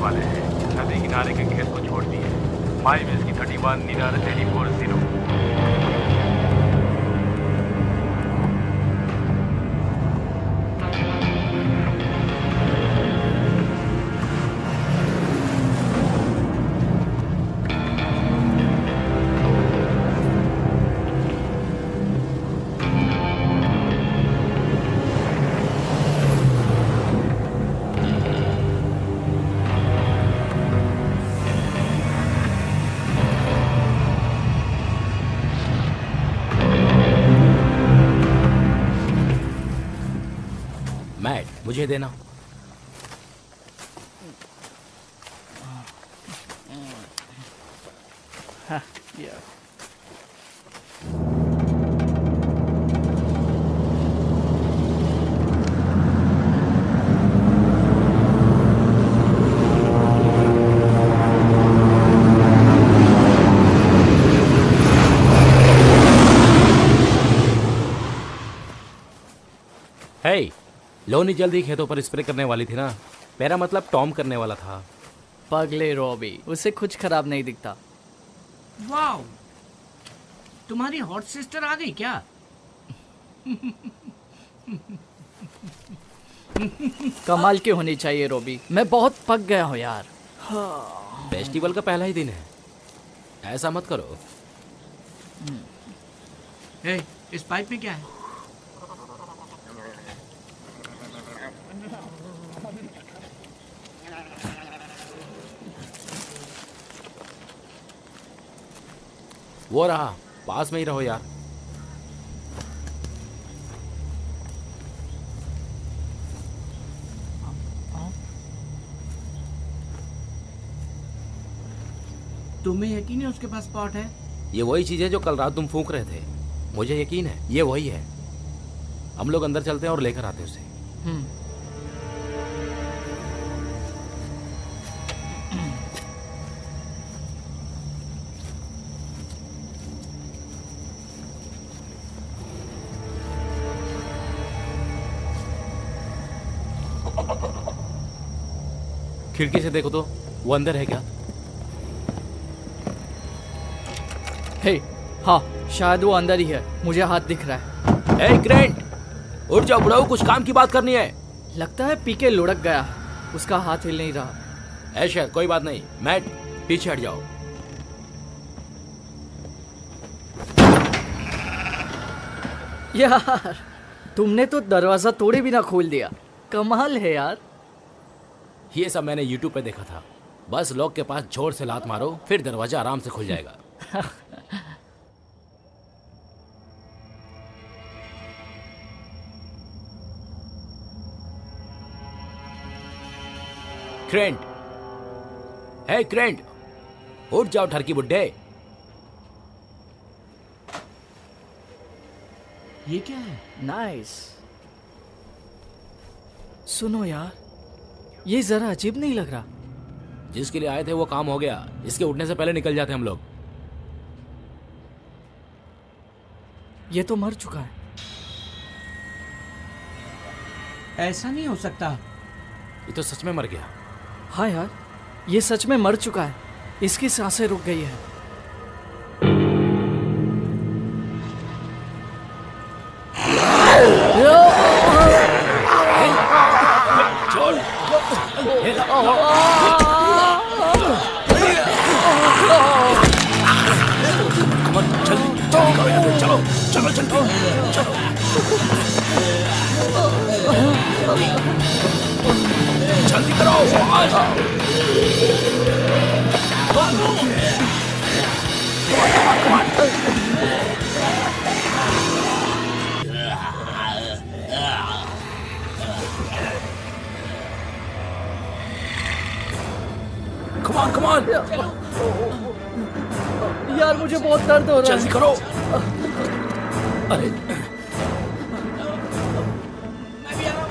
वाले हैं। नदी किनारे के खेत को छोड़ दिए। माई की 31 नियर 84 मुझे देना। हाँ, या। Hey, लोनी जल्दी खेतों पर स्प्रे करने वाली थी ना। मेरा मतलब टॉम करने वाला था। पगले रॉबी, उसे कुछ खराब नहीं दिखता। वाओ, तुम्हारी हॉट सिस्टर आ गई क्या? कमाल की होनी चाहिए रॉबी, मैं बहुत पक गया हूँ यार। फेस्टिवल का पहला ही दिन है, ऐसा मत करो। हे, इस पाइप में क्या है? वो रहा, पास में ही रहो यार। तुम्हें यकीन है उसके पास स्पॉट है? ये वही चीज है जो कल रात तुम फूंक रहे थे। मुझे यकीन है ये वही है। हम लोग अंदर चलते हैं और लेकर आते हैं उसे। खिड़की से देखो तो वो अंदर है क्या? हे, हाँ, शायद वो अंदर ही है। मुझे हाथ दिख रहा है। हे ग्रैंट, उठ जाओ बुढ़ाऊ, कुछ काम की बात करनी है। लगता है पीके लुढ़क गया, उसका हाथ हिल नहीं रहा। ऐशा, कोई बात नहीं, मैट पीछे हट जाओ। यार, तुमने तो दरवाजा तोड़े बिना खोल दिया। कमाल है यार। ये सब मैंने YouTube पे देखा था। बस लॉक के पास जोर से लात मारो, फिर दरवाजा आराम से खुल जाएगा। क्रेंट, हे क्रेंट, उठ जाओ ठरकी बुड्ढे। ये क्या है? नाइस। सुनो यार, ये जरा अजीब नहीं लग रहा? जिसके लिए आए थे वो काम हो गया। इसके उठने से पहले निकल जाते हम लोग। ये तो मर चुका है। ऐसा नहीं हो सकता। ये तो सच में मर गया। हाँ यार, ये सच में मर चुका है। इसकी सांसें रुक गई है। चलो चलो चलो चलो, जल्दी करो। Come on! यार, मुझे बहुत दर्द हो रहा है। जल्दी करो। अरे मैं भी आ रहा हूँ।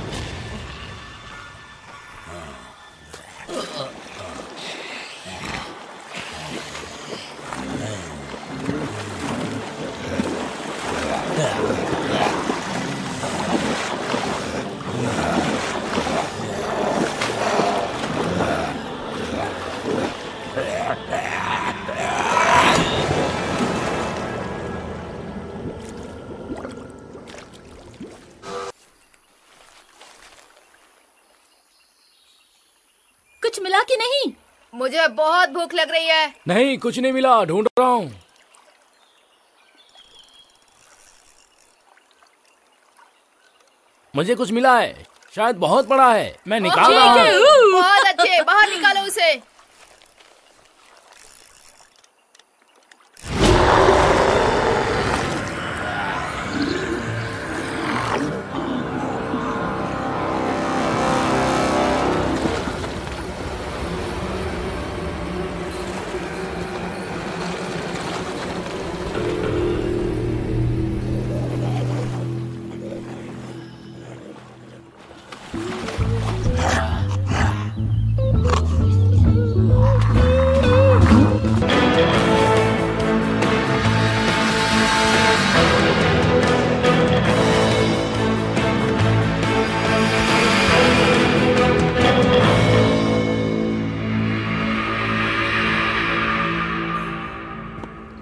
कुछ मिला कि नहीं? मुझे बहुत भूख लग रही है। नहीं, कुछ नहीं मिला, ढूंढ रहा हूँ। मुझे कुछ मिला है, शायद बहुत बड़ा है, मैं निकाल रहा हूँ। बहुत अच्छे, बाहर निकालो उसे।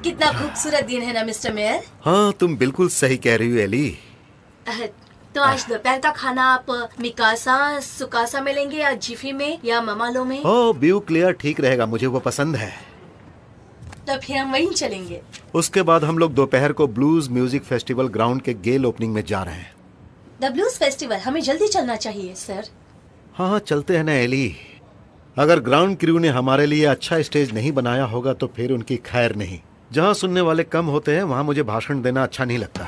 कितना खूबसूरत दिन है ना मिस्टर मेयर। हाँ, तुम बिल्कुल सही कह रही हो एली। तो आज दोपहर का खाना आप मिकासा सुकासा में लेंगे या जिफी में या ममालो में? ओह, ब्यू क्लियर ठीक रहेगा, मुझे वो पसंद है। तो फिर हम वहीं चलेंगे। उसके बाद हम लोग दोपहर को ब्लूज म्यूजिक फेस्टिवल ग्राउंड के गेल ओपनिंग में जा रहे हैं। द ब्लूज फेस्टिवल, हमें जल्दी चलना चाहिए सर। हाँ हाँ, चलते हैं ना एली। अगर ग्राउंड क्रू ने हमारे लिए अच्छा स्टेज नहीं बनाया होगा तो फिर उनकी खैर नहीं। जहाँ सुनने वाले कम होते हैं वहाँ मुझे भाषण देना अच्छा नहीं लगता।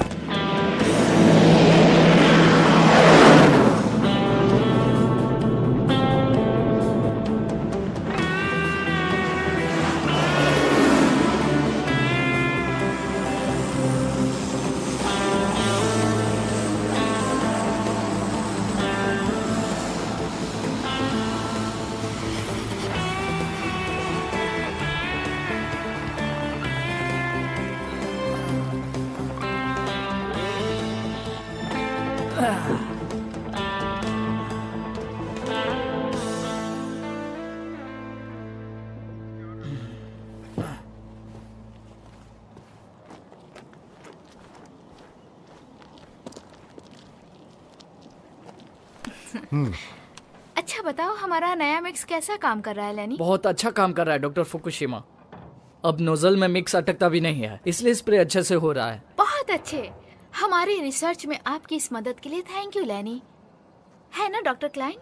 अच्छा बताओ, हमारा नया मिक्स कैसा काम कर रहा है लेनी? बहुत अच्छा काम कर रहा है डॉक्टर फुकुशिमा। अब नोजल में मिक्स अटकता भी नहीं है, इसलिए स्प्रे अच्छे से हो रहा है। बहुत अच्छे। हमारी रिसर्च में आपकी इस मदद के लिए थैंक यू लेनी। है ना डॉक्टर क्लाइन?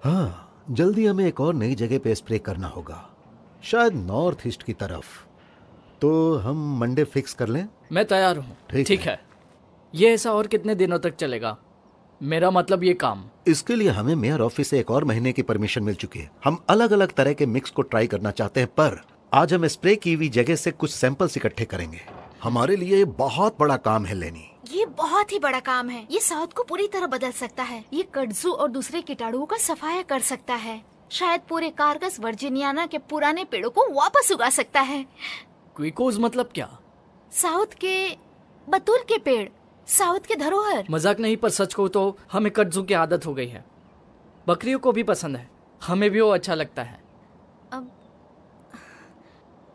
हाँ, जल्दी हमें एक और नई जगह पे स्प्रे करना होगा, शायद नॉर्थ ईस्ट की तरफ। तो हम मंडे फिक्स कर लें? मैं तैयार हूँ। ठीक है। ये ऐसा और कितने दिनों तक चलेगा? मेरा मतलब ये काम। इसके लिए हमें मेयर ऑफिस से एक और महीने की परमिशन मिल चुकी है। हम अलग अलग तरह के मिक्स को ट्राई करना चाहते हैं, पर आज हम स्प्रे की हुई जगह से कुछ सैंपल्स इकट्ठे करेंगे। हमारे लिए बहुत बड़ा काम है लेनी। ये बहुत ही बड़ा काम है। ये साउथ को पूरी तरह बदल सकता है। ये कड्जू और दूसरे कीटाणुओं का सफाया कर सकता है। शायद पूरे कारगस वर्जीनियाना के पुराने पेड़ों को वापस उगा सकता है। क्विकोज मतलब क्या? साउथ के बतूल के पेड़, साउथ के धरोहर। मजाक नहीं, पर सच को तो हमें कड्जू की आदत हो गई है। बकरियों को भी पसंद है, हमें भी वो अच्छा लगता है। अब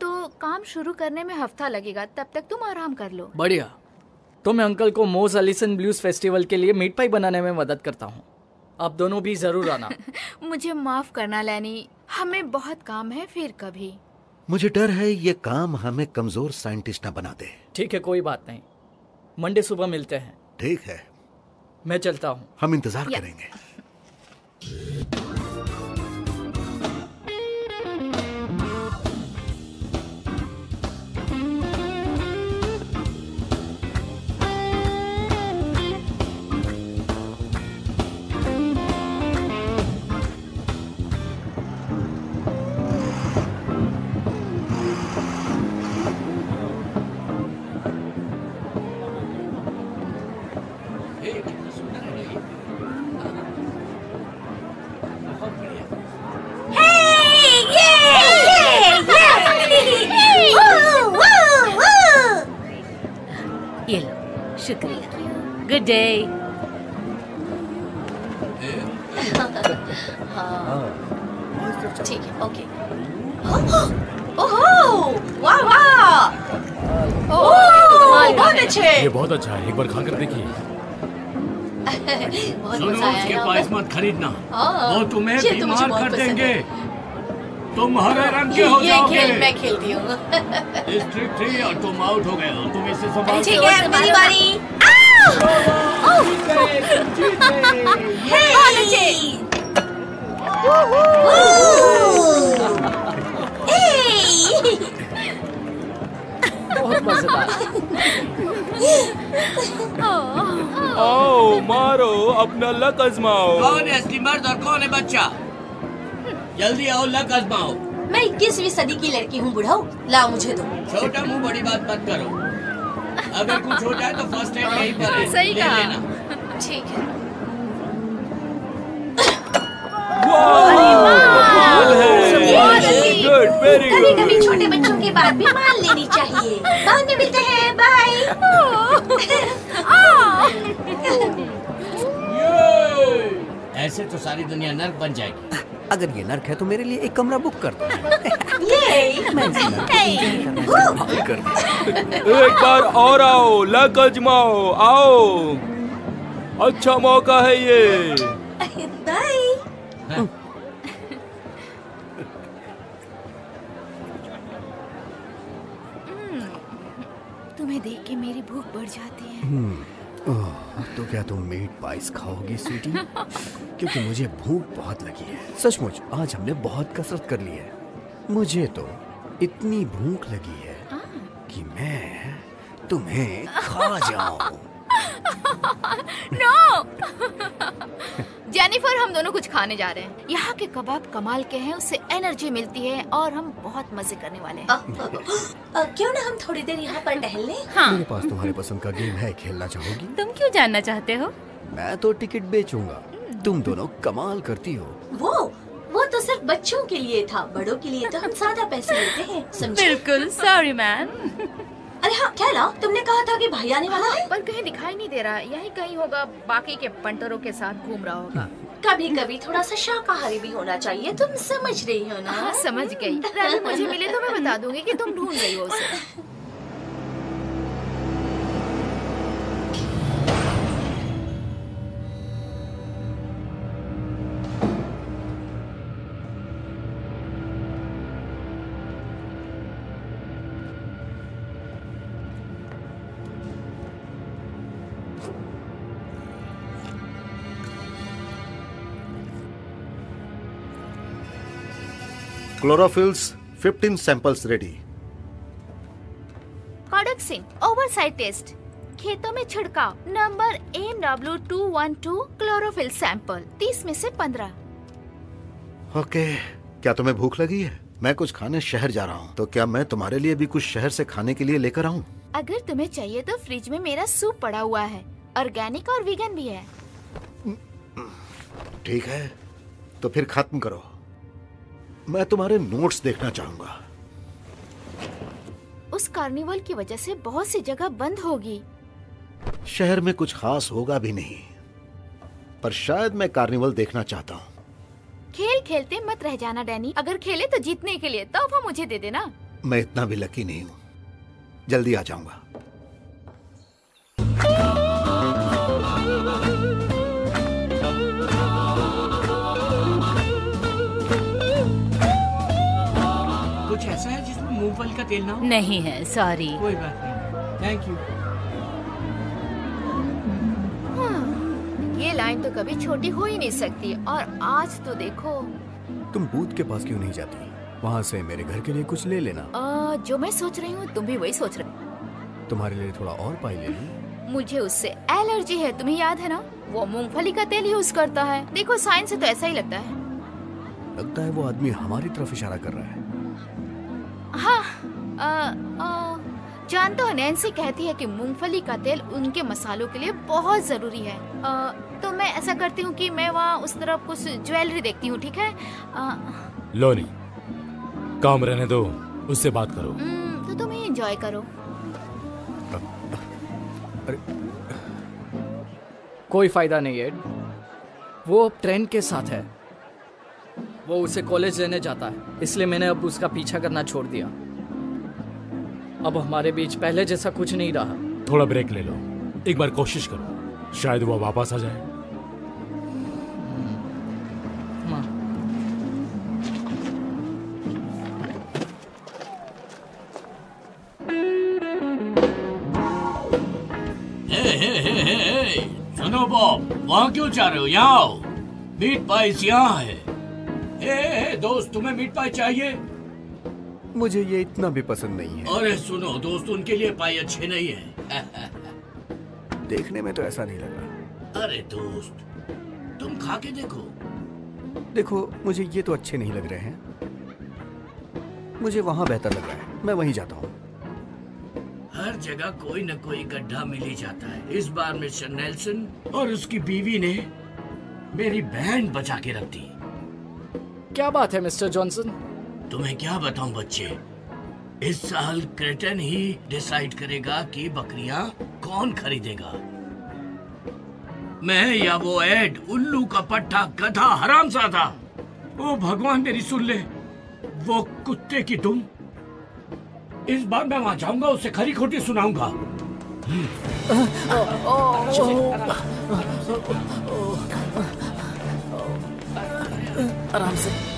तो काम शुरू करने में हफ्ता लगेगा, तब तक तुम आराम कर लो। बढ़िया। तो मैं अंकल को मोज अलिसन ब्लूज फेस्टिवल के लिए मीट पाई बनाने में मदद करता हूँ। आप दोनों भी जरूर आना। मुझे माफ करना लेनी, हमें बहुत काम है, फिर कभी। मुझे डर है ये काम हमें कमजोर साइंटिस्ट न बना दे। ठीक है, कोई बात नहीं, मंडे सुबह मिलते हैं। ठीक है, मैं चलता हूँ। हम इंतजार करेंगे। ये लो, शुक्रिया। Good day. ठीक है, ओके। ओह, वाह वाह, ओह, बहुत अच्छे। ये बहुत अच्छा है, एक बार खा कर देखिए। बहुत सुनो, मजा आया उसके यहाँ पास पर। मत खरीदना, हाँ, वो तुम्हें ये तो मुझे बीमार बहुत कर पसंद देंगे। है। तुम हरे रंग के हो ये जाओगे। खेल मैं खेलती हूँ। डिस्ट्रिक्ट 3 और तुम आउट हो गए हो। तुम इसे अरे संभाल ठीक है, मेरी बारी। बहुत मजेदार। आओ मारो, अपना लक आजमाओ। कौन है असली मर्द और कौन है बच्चा? जल्दी आओ, लक आजमाओ। मैं 21वीं सदी की लड़की हूँ बुढ़ाऊ, ला मुझे दो। छोटा मुंह बड़ी बात मत करो। अगर कुछ हो जाए तो फर्स्ट एड यहीं पर है, सही ले कहा। लेना। ठीक है। गुड, वेरी कभी गुड। कभी छोटे बच्चों की बात भी मान लेनी चाहिए। बाद में मिलते हैं, बाय। ऐसे तो सारी दुनिया नर्क बन जाएगी। अगर ये नर्क है तो मेरे लिए एक कमरा बुक कर दो। एक बार और आओ, लक आजमाओ, आओ। अच्छा मौका है ये। बाय। तुम्हें देख के मेरी भूख बढ़ जाती है। तो क्या तुम मीट पाइस खाओगी स्वीटी? क्योंकि मुझे भूख बहुत लगी है। सचमुच आज हमने बहुत कसरत कर ली है। मुझे तो इतनी भूख लगी है कि मैं तुम्हें खा जाऊं। नो जेनिफर, हम दोनों कुछ खाने जा रहे हैं। यहाँ के कबाब कमाल के हैं, उससे एनर्जी मिलती है और हम बहुत मजे करने वाले हैं। क्यों ना हम थोड़ी देर यहाँ पर टहल लें? हाँ, मेरे पास तुम्हारे पसंद का गेम है, खेलना चाहोगी? तुम क्यों जानना चाहते हो? मैं तो टिकट बेचूंगा। तुम दोनों कमाल करती हो। वो तो सिर्फ बच्चों के लिए था, बड़ों के लिए तो हम ज्यादा पैसे लेते हैं, समझे? बिल्कुल, सॉरी मैन। अरे हाँ, क्या ला? तुमने कहा था कि भाई आने वाला है। पर कहीं दिखाई नहीं दे रहा। यही कहीं होगा, बाकी के पंटरों के साथ घूम रहा होगा। कभी कभी थोड़ा सा शाकाहारी भी होना चाहिए, तुम समझ रही हो ना? हाँ, समझ गई। रवि मुझे मिले तो मैं बता दूंगी कि तुम ढूंढ रही हो उसे। Chlorophylls 15 samples ready. कॉडक्सिन ओवरसाइट टेस्ट, खेतों में छिड़काव, नंबर MW212 क्लोरोफिल सैंपल, 30 में से 15। ओके, क्या तुम्हें भूख लगी है? मैं कुछ खाने शहर जा रहा हूँ, तो क्या मैं तुम्हारे लिए भी कुछ शहर से खाने के लिए लेकर आऊँ? अगर तुम्हें चाहिए तो फ्रिज में मेरा सूप पड़ा हुआ है, ऑर्गेनिक और वीगन भी है। ठीक है, तो फिर खत्म करो। मैं तुम्हारे नोट्स देखना चाहूंगा। उस कार्निवल की वजह से बहुत सी जगह बंद होगी। शहर में कुछ खास होगा भी नहीं, पर शायद मैं कार्निवल देखना चाहता हूँ। खेल खेलते मत रह जाना डैनी। अगर खेले तो जीतने के लिए तोहफा मुझे दे देना। मैं इतना भी लकी नहीं हूँ, जल्दी आ जाऊंगा। कुछ ऐसा है जिसमें मूंगफली का तेल ना हो? नहीं है, सॉरी। कोई बात नहीं, थैंक यू। ये लाइन तो कभी छोटी हो ही नहीं सकती। और आज तो देखो। तुम बूथ के पास क्यों नहीं जाती? वहाँ से मेरे घर के लिए कुछ ले लेना। जो मैं सोच रही हूँ तुम भी वही सोच रहे। तुम्हारे लिए थोड़ा और पाई ले लूं? मुझे उससे एलर्जी है, तुम्हें याद है ना? वो मूंगफली का तेल यूज करता है। देखो साइंस से तो ऐसा ही लगता है। लगता है वो आदमी हमारी तरफ इशारा कर रहा है। हाँ, जानते हो नैन्सी कहती है कि मूंगफली का तेल उनके मसालों के लिए बहुत जरूरी है। तो मैं ऐसा करती हूँ कि मैं वहाँ उस तरफ कुछ ज्वेलरी देखती हूँ, ठीक है? लोनी, काम रहने दो, उससे बात करो। तो तुम ही एंजॉय करो। कोई फायदा नहीं एड, वो अब ट्रेंड के साथ है। वो उसे कॉलेज लेने जाता है, इसलिए मैंने अब उसका पीछा करना छोड़ दिया। अब हमारे बीच पहले जैसा कुछ नहीं रहा। थोड़ा ब्रेक ले लो, एक बार कोशिश करो। शायद वो वापस आ जाए। सुनो बॉब, वहाँ क्यों जा रहे हो? यहाँ आओ, मीट पाइस यहाँ है। दोस्त, तुम्हें मीट पाई चाहिए? मुझे ये इतना भी पसंद नहीं है। अरे सुनो दोस्त, उनके लिए पाई अच्छे नहीं है। देखने में तो ऐसा नहीं लगा। अरे दोस्त, तुम खा के देखो। देखो, मुझे ये तो अच्छे नहीं लग रहे हैं। मुझे वहाँ बेहतर लग रहा है, मैं वहीं जाता हूँ। हर जगह कोई न कोई गड्ढा मिल ही जाता है। इस बार मिस्टर नेल्सन और उसकी बीवी ने मेरी बैंड बचा के रख दी। क्या बात है मिस्टर जॉनसन? तुम्हें क्या बताऊं बच्चे, इस साल क्रेटन ही डिसाइड करेगा कि बकरियां कौन खरीदेगा, मैं या वो एड, उल्लू का पट्टा, गधा, हरामजादा। ओ भगवान मेरी सुन ले, वो कुत्ते की दुम। इस बार मैं वहां जाऊंगा, उसे खरी खोटी सुनाऊंगा। आराम से।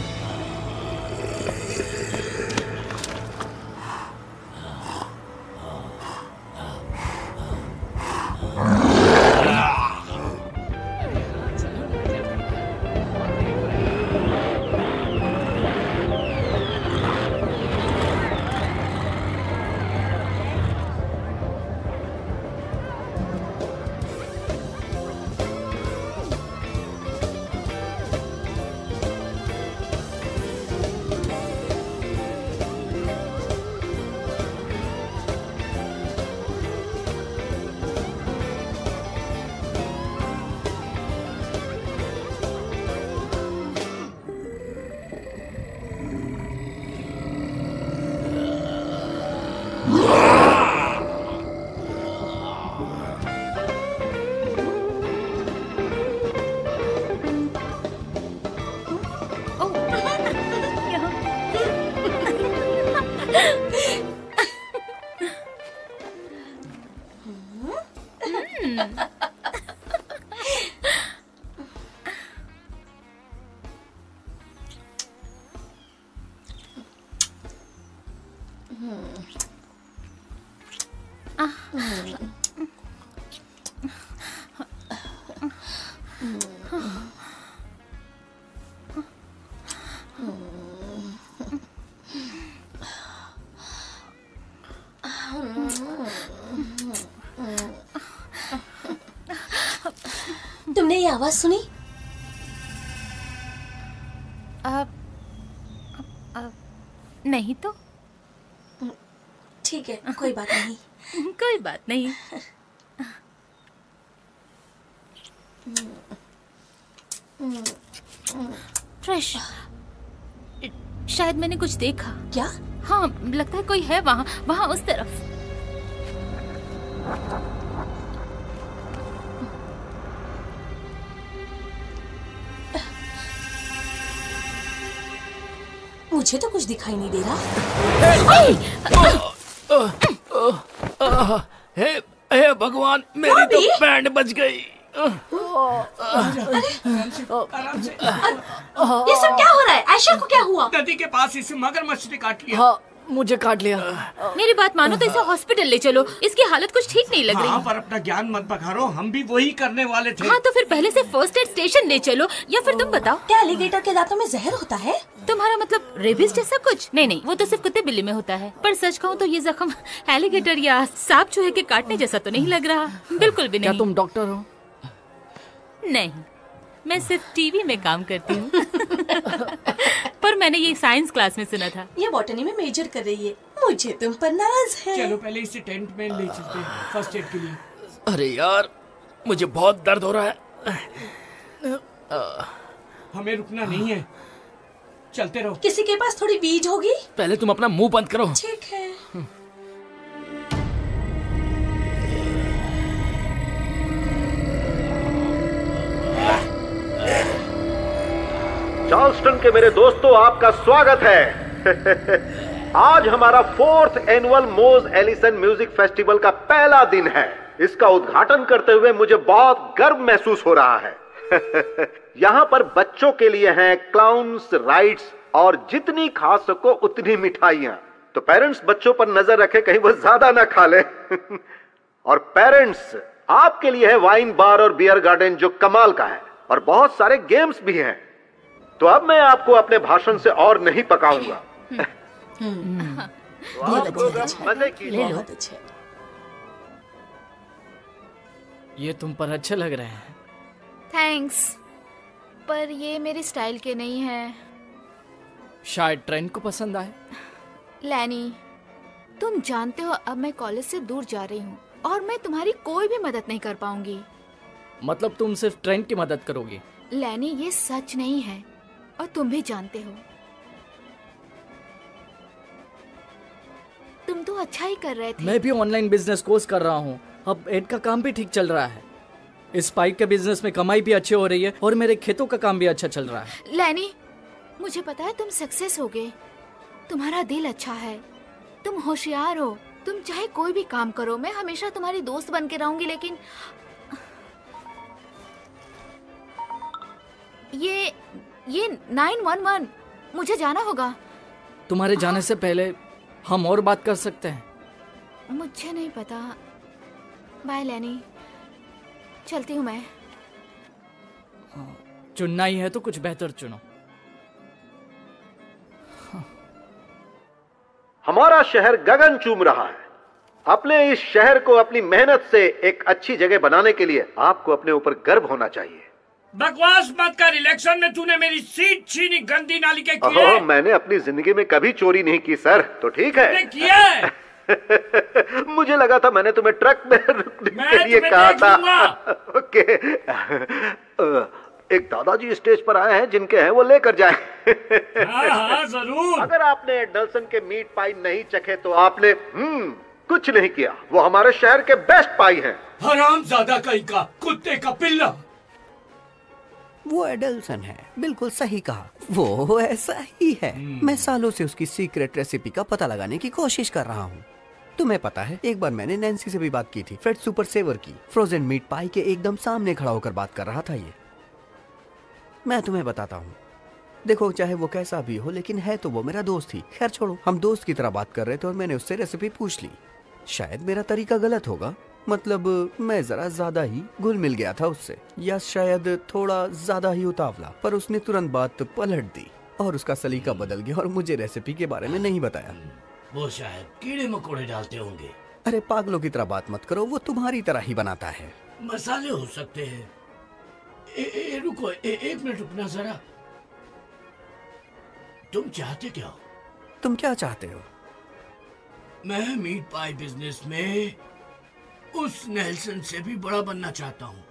तुमने ये आवाज सुनी? नहीं तो। ठीक है, कोई बात नहीं। कोई बात नहीं। फ्रेश। शायद मैंने कुछ देखा। क्या? हाँ, लगता है कोई है वहाँ, वहाँ उस तरफ। मुझे तो कुछ दिखाई नहीं दे रहा। हे भगवान, मेरी तो बैंड बच गई। ये सब क्या हो रहा है? आयशा को क्या हुआ? नदी के पास इसे मगरमच्छ ने काट लिया। हाँ, मुझे काट लिया। मेरी बात मानो तो इसे हॉस्पिटल ले चलो, इसकी हालत कुछ ठीक नहीं लग रही। हाँ, पर अपना ज्ञान मत बखारो, हम भी वही करने वाले थे। हाँ, तो फिर पहले से फर्स्ट एड स्टेशन ले चलो, या फिर तुम बताओ। क्या एलिगेटर के दांतों में जहर होता है? तुम्हारा मतलब रेबिस जैसा कुछ? नहीं, वो तो सिर्फ कुत्ते बिल्ली में होता है। पर सच कहूँ तो ये जख्म एलिगेटर या सांप चूहे के काटने जैसा तो नहीं लग रहा। बिल्कुल भी नहीं। क्या तुम डॉक्टर हो? नहीं, मैं सिर्फ टीवी में काम करती हूँ। पर मैंने ये साइंस क्लास में सुना था। ये बॉटनी में मेजर कर रही है। मुझे तुम पर नाज है। चलो पहले इसे टेंट में ले चलते हैं फर्स्ट एड के लिए। अरे यार, मुझे बहुत दर्द हो रहा है। हमें रुकना नहीं है, चलते रहो। किसी के पास थोड़ी बीज होगी? पहले तुम अपना मुंह बंद करो। ठीक है। चार्ल्सटन के मेरे दोस्तों, आपका स्वागत है। आज हमारा 4th एनुअल मोज एलिसन म्यूजिक फेस्टिवल का पहला दिन है। इसका उद्घाटन करते हुए मुझे बहुत गर्व महसूस हो रहा है। यहाँ पर बच्चों के लिए हैं क्लाउन्स, राइड्स और जितनी खा सको उतनी मिठाइयां। तो पेरेंट्स बच्चों पर नजर रखें कहीं वो ज्यादा ना खा ले। और पेरेंट्स, आपके लिए है वाइन बार और बियर गार्डन जो कमाल का है, और बहुत सारे गेम्स भी हैं। तो अब मैं आपको अपने भाषण से और नहीं पकाऊंगा। तो आप लोग अब मजे कीजिए। ये तुम पर अच्छे लग रहे हैं। थैंक्स, पर ये मेरे स्टाइल के नहीं है। शायद ट्रेंड को पसंद आए। लैनी, तुम जानते हो अब मैं कॉलेज से दूर जा रही हूँ और मैं तुम्हारी कोई भी मदद नहीं कर पाऊंगी। मतलब तुम सिर्फ ट्रेंड की मदद करोगी? लैनी, ये सच नहीं है और तुम भी जानते हो। तुम तो अच्छा ही कर रहे थे। मैं भी ऑनलाइन बिजनेस कोर्स कर रहा हूँ। अब एड का काम भी ठीक चल रहा है। इस पाइप के बिजनेस में कमाई भी अच्छी हो रही है और मेरे खेतों का काम भी अच्छा चल रहा है। लैनी, मुझे पता है तुम सक्सेस होगे। तुम्हारा दिल अच्छा है, तुम होशियार हो। तुम चाहे कोई भी काम करो, मैं हमेशा तुम्हारी दोस्त बन के रहूंगी। लेकिन ये 911, मुझे जाना होगा। तुम्हारे जाने से पहले हम और बात कर सकते हैं। मुझे नहीं पता। बाय लैनी, चलती हूँ मैं। चुनना ही है तो कुछ बेहतर चुनो। हमारा शहर गगन चूम रहा है। अपने इस शहर को अपनी मेहनत से एक अच्छी जगह बनाने के लिए आपको अपने ऊपर गर्व होना चाहिए। बकवास मत कर। इलेक्शन में तूने मेरी सीट छीनी, गंदी नाली के कीड़े। मैंने अपनी जिंदगी में कभी चोरी नहीं की सर। तो ठीक है, किया है। मुझे लगा था मैंने तुम्हें ट्रक में रुकने के लिए कहा था। ओके। एक दादाजी स्टेज पर आए हैं, जिनके हैं वो लेकर जाए। हाँ, जरूर। अगर आपने डल्सन के मीट पाई नहीं चखे तो आपने कुछ नहीं किया। वो हमारे शहर के बेस्ट पाई हैं। हरामजादा कहीं का, कुत्ते का पिल्ला। वो एडल्सन है, बिल्कुल सही कहा। वो ऐसा ही है। मैं सालों से उसकी सीक्रेट रेसिपी का पता लगाने की कोशिश कर रहा हूँ। तुम्हें पता है, एक बार मैंने नैन्सी से भी बात की थी। फ्रेड सुपर सेवर की फ्रोजन मीट पाई के एकदम सामने खड़ा होकर बात कर रहा था। ये मैं तुम्हें बताता हूँ। देखो, चाहे वो कैसा भी हो, लेकिन है तो वो मेरा दोस्त ही। खैर छोड़ो, हम दोस्त की तरह बात कर रहे थे और मैंने उससे रेसिपी पूछ ली। शायद मेरा तरीका गलत होगा, मतलब मैं जरा ज्यादा ही घुल मिल गया था उससे, या शायद थोड़ा ज्यादा ही उतावला। पर उसने तुरंत बात पलट दी और उसका सलीका बदल गया और मुझे रेसिपी के बारे में नहीं बताया। वो शायद कीड़े मकोड़े डालते होंगे। अरे पागलों की तरह बात मत करो, वो तुम्हारी तरह ही बनाता है। मसाले हो सकते हैं। रुको, एक मिनट रुकना जरा। तुम चाहते क्या हो? तुम क्या चाहते हो? मैं मीट पाई बिजनेस में उस नेल्सन से भी बड़ा बनना चाहता हूँ।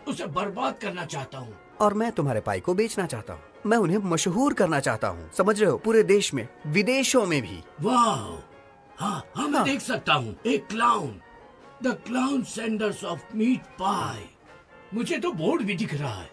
उसे बर्बाद करना चाहता हूँ। और मैं तुम्हारे पाई को बेचना चाहता हूँ। मैं उन्हें मशहूर करना चाहता हूँ, समझ रहे हो? पूरे देश में, विदेशों में भी। वाह, हाँ, मैं देख सकता हूँ। एक clown, the clown senders of meat pie. मुझे तो बोर्ड भी दिख रहा है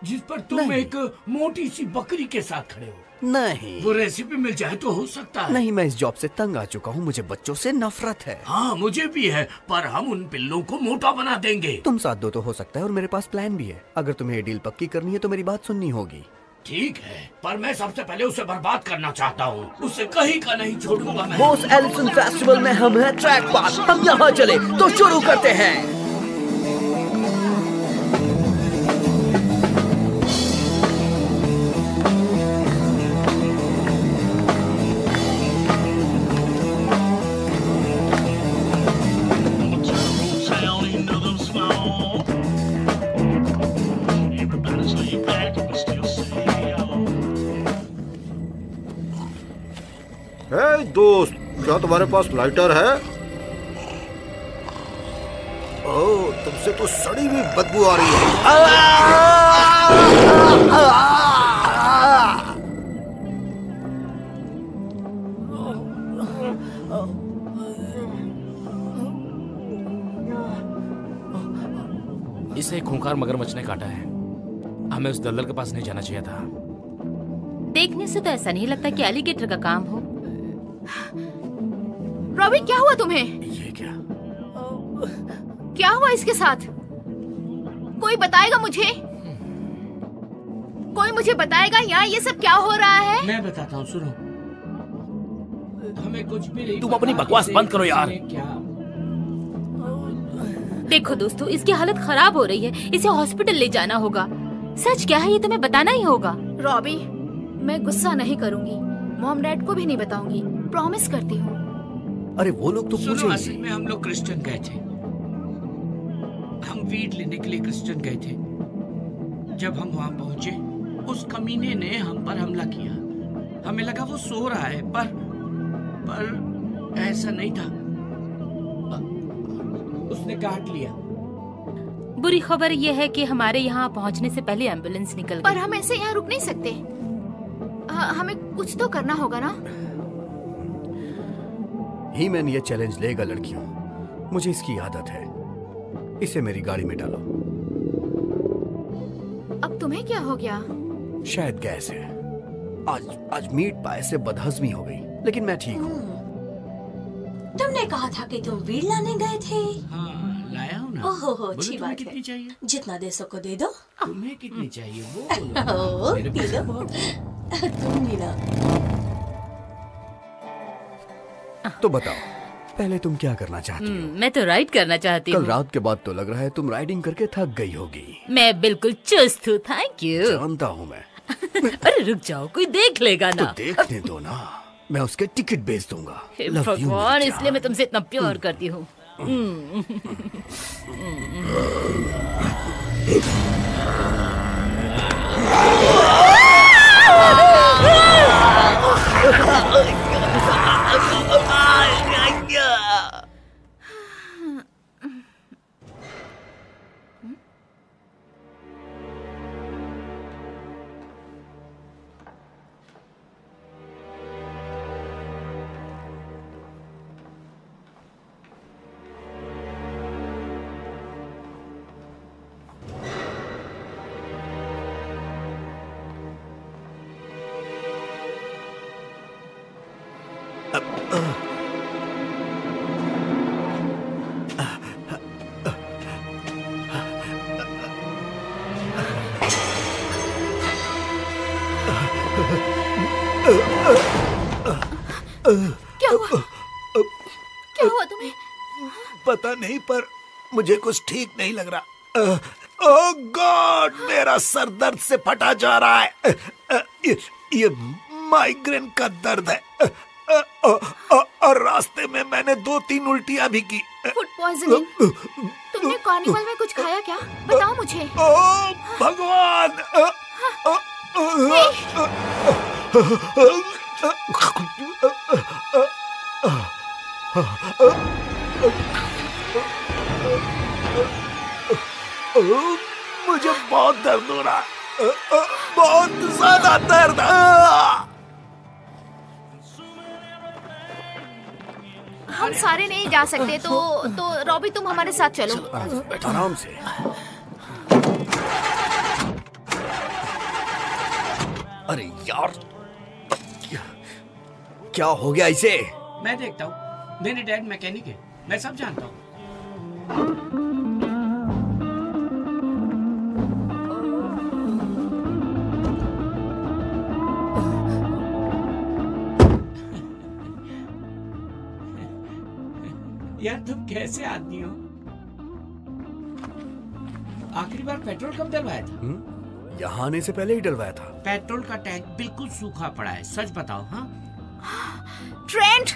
जिस पर तुम एक मोटी सी बकरी के साथ खड़े हो। नहीं, वो रेसिपी मिल जाए तो हो सकता है। नहीं, मैं इस जॉब से तंग आ चुका हूँ। मुझे बच्चों से नफरत है। हाँ, मुझे भी है, पर हम उन पिल्लों को मोटा बना देंगे। तुम साथ दो तो हो सकता है, और मेरे पास प्लान भी है। अगर तुम्हें डील पक्की करनी है तो मेरी बात सुननी होगी। ठीक है, पर मैं सबसे पहले उसे बर्बाद करना चाहता हूँ। उसे कहीं का नहीं छोड़ूंगा मैं। बोस एलिसन फेस्टिवल में हम हैं ट्रैक पास। हम यहाँ चले तो शुरू करते हैं। दोस्त, क्या तुम्हारे पास लाइटर है? ओह, तुमसे तो सड़ी हुई बदबू आ रही है। इसे खूंखार मगरमच्छ ने काटा है। हमें उस दलदल के पास नहीं जाना चाहिए था। देखने से तो ऐसा नहीं लगता कि एलिगेटर का काम हो। रॉबी, क्या हुआ तुम्हें? ये क्या? क्या हुआ इसके साथ? कोई बताएगा मुझे? कोई मुझे बताएगा यहाँ ये सब क्या हो रहा है? मैं बताता हूँ, सुनो। हमें कुछ भी नहीं। तुम अपनी बकवास बंद करो यार। क्या? देखो दोस्तों, इसकी हालत खराब हो रही है, इसे हॉस्पिटल ले जाना होगा। सच क्या है ये तुम्हें बताना ही होगा। रॉबी, मैं गुस्सा नहीं करूंगी, मॉम डैड को भी नहीं बताऊंगी, प्रॉमिस करती हूँ। अरे वो लोग तो सुनो, असल पूछेंगे। में हम लोग क्रिश्चियन गए थे। हम वीड लेने के लिए क्रिश्चियन गए थे। जब हम वहाँ पहुँचे, उस कमीने ने हम पर हमला किया। हमें लगा वो सो रहा है, पर ऐसा नहीं था। उसने काट लिया। बुरी खबर ये है कि हमारे यहाँ पहुँचने से पहले एम्बुलेंस निकल पर गई। हम ऐसे यहाँ रुक नहीं सकते। हमें कुछ तो करना होगा ना। ही मैन ये चैलेंज लेगा लड़कियों, मुझे इसकी आदत है। इसे मेरी गाड़ी में डालो। अब तुम्हें क्या हो गया? शायद गैस है। आज मीट पाए से बदहजमी हो गई, लेकिन मैं ठीक हूँ। तुमने कहा था कि तुम वीड लाने गए थे। हाँ, लाया हूँ ना। ओहो, बोलो, अच्छी तुम्हें बात कितनी है। चाहिए? जितना दे सको दे दो। तुम्हें कितनी चाहिए वो बोलो। ओ, मेरे पी पास लो। बहुत है। तुम भी लो। तो बताओ, पहले तुम क्या करना चाहती हो? मैं तो राइड करना चाहती कल हूँ। रात के बाद तो लग रहा है तुम राइडिंग करके थक गई होगी। मैं बिल्कुल चुस्त हूँ, थैंक यू। जानता हूँ मैं। अरे रुक जाओ, कोई देख लेगा तो ना। देखने दो ना, मैं उसके टिकट भेज दूंगा। हे Love you, भगवान, मेरी इसलिए मैं तुमसे इतना प्यार करती हूँ। क्या हुआ? क्या हुआ तुम्हें? पता नहीं, पर मुझे कुछ ठीक नहीं लग रहा। ओह गॉड, मेरा सर दर्द से फटा जा रहा है। ये माइग्रेन का दर्द है। और रास्ते में मैंने 2-3 उल्टियां भी की। Food poisoning. तुमने कार्निवल में कुछ खाया क्या? बताओ मुझे। ओह भगवान! मुझे बहुत दर्द हो रहा है। बहुत ज्यादा दर्द। हम सारे नहीं जा सकते, तो रॉबी तुम हमारे साथ चलो। आराम से। अरे यार, क्या हो गया इसे? मैं देखता हूँ, मेरे डैड मैकेनिक है, मैं सब जानता हूँ। यार तुम कैसे आदमी हो? आखिरी बार पेट्रोल कब डलवाया था? यहाँ आने से पहले ही डलवाया था। पेट्रोल का टैंक बिल्कुल सूखा पड़ा है, सच बताओ। हाँ ट्रेंट,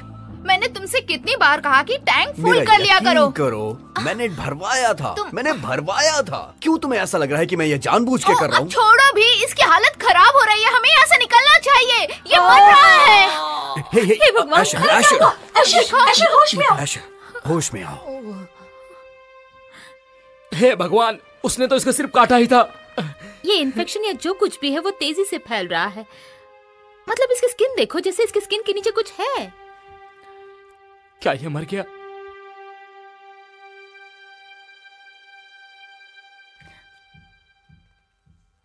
मैंने तुमसे कितनी बार कहा कि टैंक फुल मेरा कर लिया यकीन करो। मैंने भरवाया था। मैंने भरवाया था। क्यों तुम्हें ऐसा लग रहा है कि मैं ये जानबूझ के कर रहा हूँ? छोड़ो भी, इसकी हालत खराब हो रही है, हमें यहाँ से निकलना चाहिए। ये मर रहा है। हे भगवान, Asher, Asher, Asher, होश में आओ। Asher, होश में आओ। हे भगवान, उसने तो इसका सिर्फ काटा ही था। ये इन्फेक्शन या जो कुछ भी है वो तेजी से फैल रहा है। मतलब इसकी स्किन देखो, जैसे इसकी स्किन के नीचे कुछ है। क्या ये मर गया?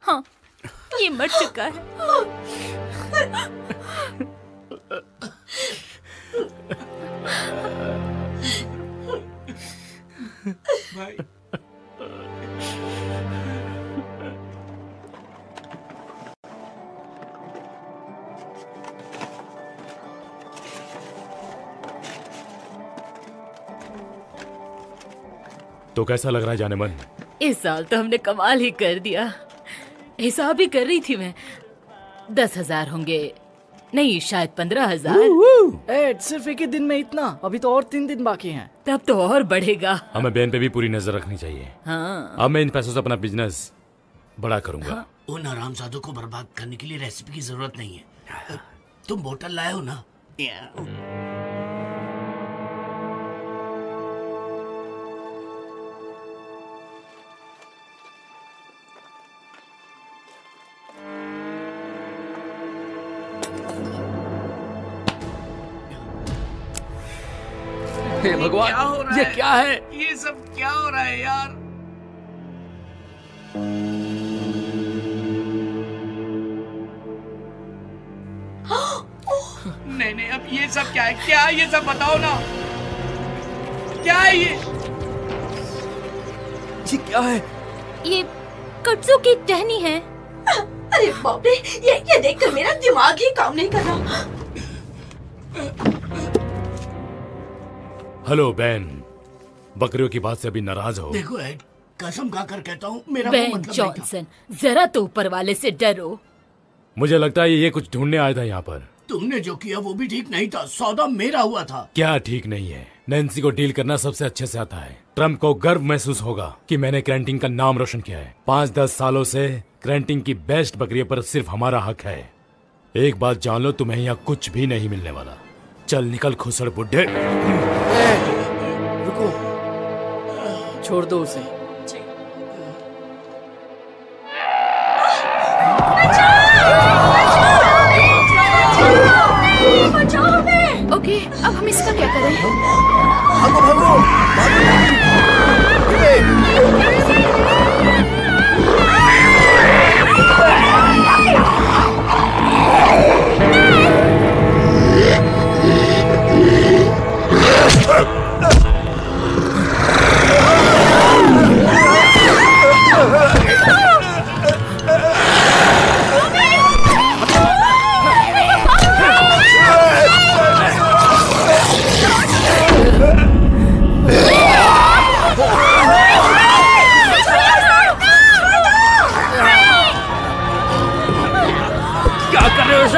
हाँ, ये मर चुका है। भाई। तो कैसा लग रहा है जाने मन? इस साल तो हमने कमाल ही कर दिया। हिसाब ही कर रही थी मैं, 10,000 होंगे, नहीं शायद 15,000। एड, सिर्फ एक ही दिन में इतना? अभी तो और 3 दिन बाकी हैं। तब तो और बढ़ेगा। हमें बहन पे भी पूरी नजर रखनी चाहिए। हाँ। अब मैं इन पैसों से अपना बिजनेस बड़ा करूंगा। हाँ। उन हरामजादों को बर्बाद करने के लिए रेसिपी की जरूरत नहीं है। तुम बोतल लाए हो ना? हे भगवान, ये क्या है? ये सब क्या हो रहा है यार? नहीं, अब ये सब क्या है? क्या ये सब बताओ ना, क्या है ये? क्या है? ये कट्सू की टहनी है। अरे बाप रे, ये देखकर मेरा दिमाग ही काम नहीं कर रहा। हेलो बैन, बकरियों की बात से अभी नाराज हो? देखो एड, कसम खाकर कहता हूँ, मेरा बैन मतलब जॉनसन, जरा तो ऊपर वाले से डरो। मुझे लगता है ये कुछ ढूंढने आया था यहाँ पर। तुमने जो किया वो भी ठीक नहीं था। सौदा मेरा हुआ था। क्या ठीक नहीं है? नैन्सी को डील करना सबसे अच्छे से आता है। ट्रम्प को गर्व महसूस होगा कि मैंने क्रेंटिंग का नाम रोशन किया है। 5-10 सालों से क्रेंटिंग की बेस्ट बकरियों पर सिर्फ हमारा हक है। एक बात जान लो, तुम्हें यहाँ कुछ भी नहीं मिलने वाला। चल निकल खुसड़ बुड्ढे। रुको, छोड़ दो उसे। ओके, अब हम इसका क्या करें? भागो भागो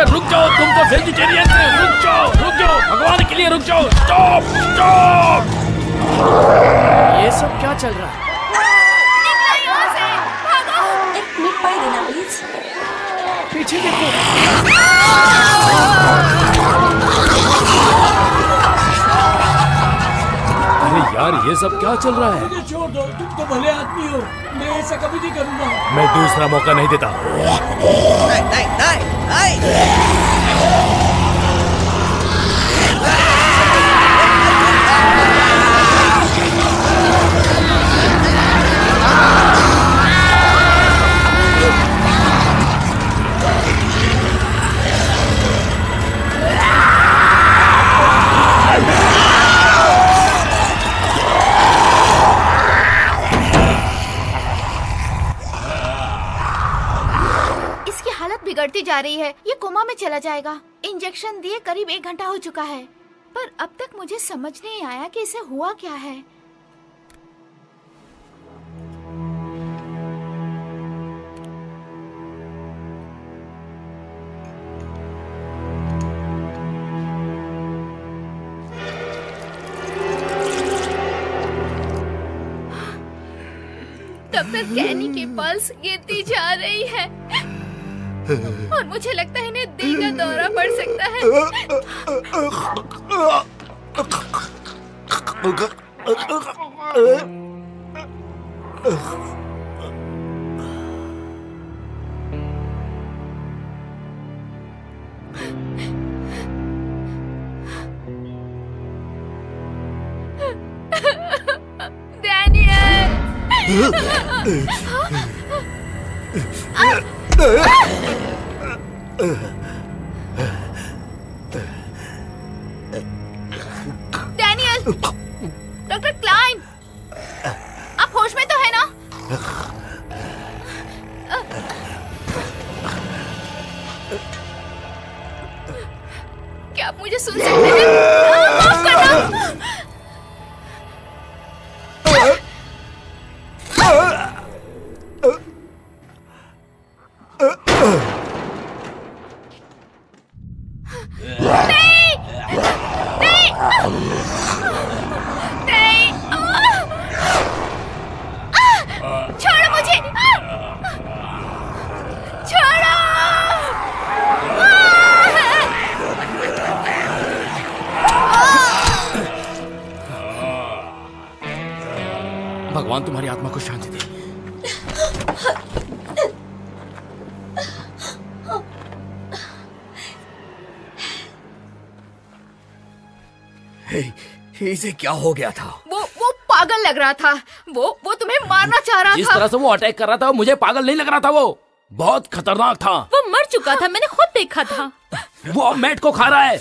रुक जाओ, तुम तो वेजिटेरियन थे। रुक जाओ, भगवान के लिए रुक जाओ। Stop stop. ये सब क्या चल रहा है? एक मिनट पाई देना प्लीज। पीछे देखो। अरे यार, ये सब क्या चल रहा है? मुझे छोड़ दो, तुम तो भले आदमी हो। मैं ऐसा कभी नहीं करूंगा। मैं दूसरा मौका नहीं देता। बिगड़ती जा रही है। ये कोमा में चला जाएगा। इंजेक्शन दिए करीब 1 घंटा हो चुका है, पर अब तक मुझे समझ नहीं आया कि इसे हुआ क्या है। डॉक्टर कैनी की पल्स गिरती जा रही है और मुझे लगता है इन्हें दिल का दौरा पड़ सकता है। डैनियल, डॉक्टर क्लाइन, क्या आप मुझे सुन सकते हैं? माफ करना। नहीं, नहीं, नहीं, छोड़ो मुझे, छोड़ो। भगवान तुम्हारी आत्मा को शांति दे। इसे क्या हो गया था? वो पागल लग रहा था। वो तुम्हें मारना चाह रहा था। जिस तरह से वो अटैक कर रहा था मुझे पागल नहीं लग रहा था। वो बहुत खतरनाक था। वो मर चुका था, मैंने खुद देखा था। वो मैट को खा रहा है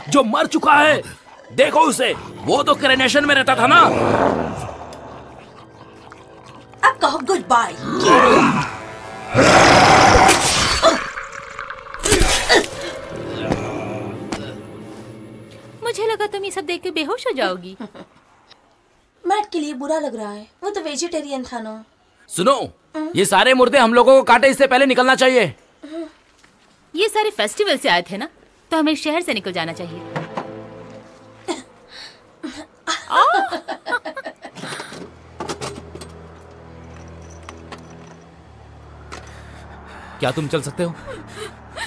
जो मर चुका है। देखो उसे, वो तो क्रेनेशन में रहता था ना। अब कहो गुड बाय। मुझे लगा तुम ये सब देख के बेहोश हो जाओगी। मैट के लिए बुरा लग रहा है, वो तो वेजिटेरियन था ना। सुनो, ये सारे मुर्दे हम लोगों को काटे इससे पहले निकलना चाहिए। ये सारे फेस्टिवल से आए थे ना, तो हमें शहर से निकल जाना चाहिए। क्या तुम चल सकते हो?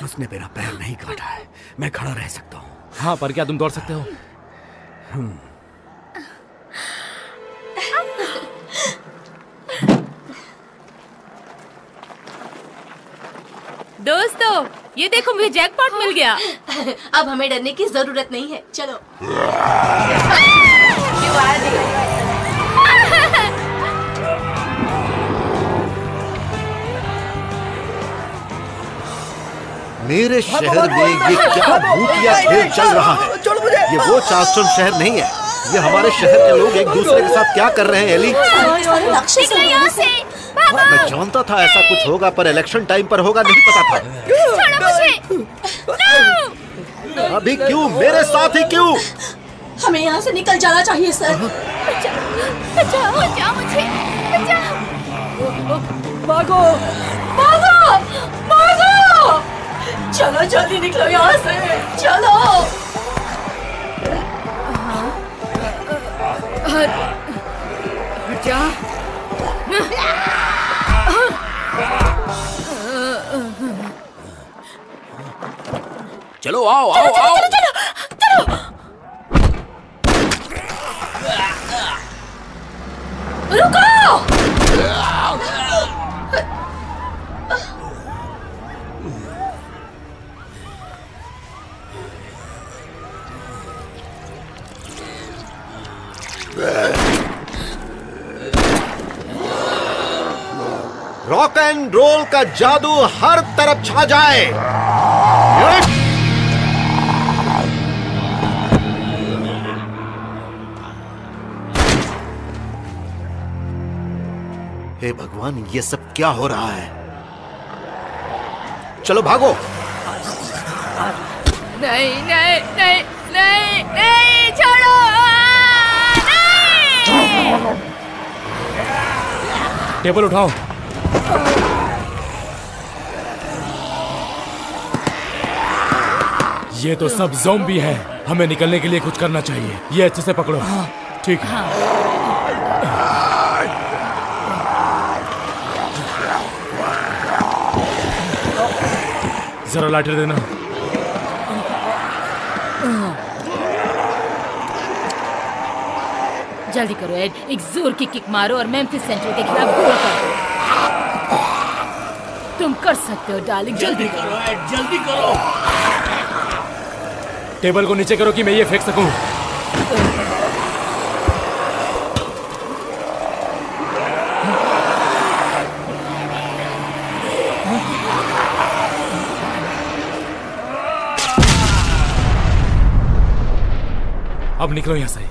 उसने मेरा पैर नहीं काटा है, मैं खड़ा रह सकता हूँ। हाँ, पर क्या तुम दौड़ सकते हो? दोस्तों, ये देखो मुझे जैकपॉट मिल गया। अब हमें डरने की जरूरत नहीं है, चलो। मेरे शहर में ये क्या भूतिया खेल चल रहा है? ये वो चार्ल्सटन शहर नहीं है। ये हमारे शहर के लोग एक दूसरे के साथ क्या कर रहे हैं एली? मैं जानता था ऐसा कुछ होगा, पर इलेक्शन टाइम पर होगा नहीं पता था। अभी क्यों? मेरे साथ ही क्यों? हमें यहाँ से निकल जाना चाहिए सर। बचाओ मुझे, भागो, भागो, भागो! चलो जल्दी निकलो यहाँ से, चलो। जा। चलो आओ आओ आओ। रुको! रॉक एंड रोल का जादू हर तरफ छा जाए। हे भगवान, ये सब क्या हो रहा है? चलो भागो। नहीं नहीं नहीं नहीं नहीं, छोड़ो, नहीं। टेबल उठाओ। ये तो सब ज़ॉम्बी है। हमें निकलने के लिए कुछ करना चाहिए। ये अच्छे से पकड़ो। ठीक है। जरा लाइटर देना। जल्दी करो एड, एक जोर की किक मारो और मेम्फिस सेंट्रल के खिलाफ गोल करो। तुम कर सकते हो डार्लिंग, जल्दी करो एड, जल्दी करो। टेबल को नीचे करो कि मैं ये फेंक सकूं। अब निकलो यहां से।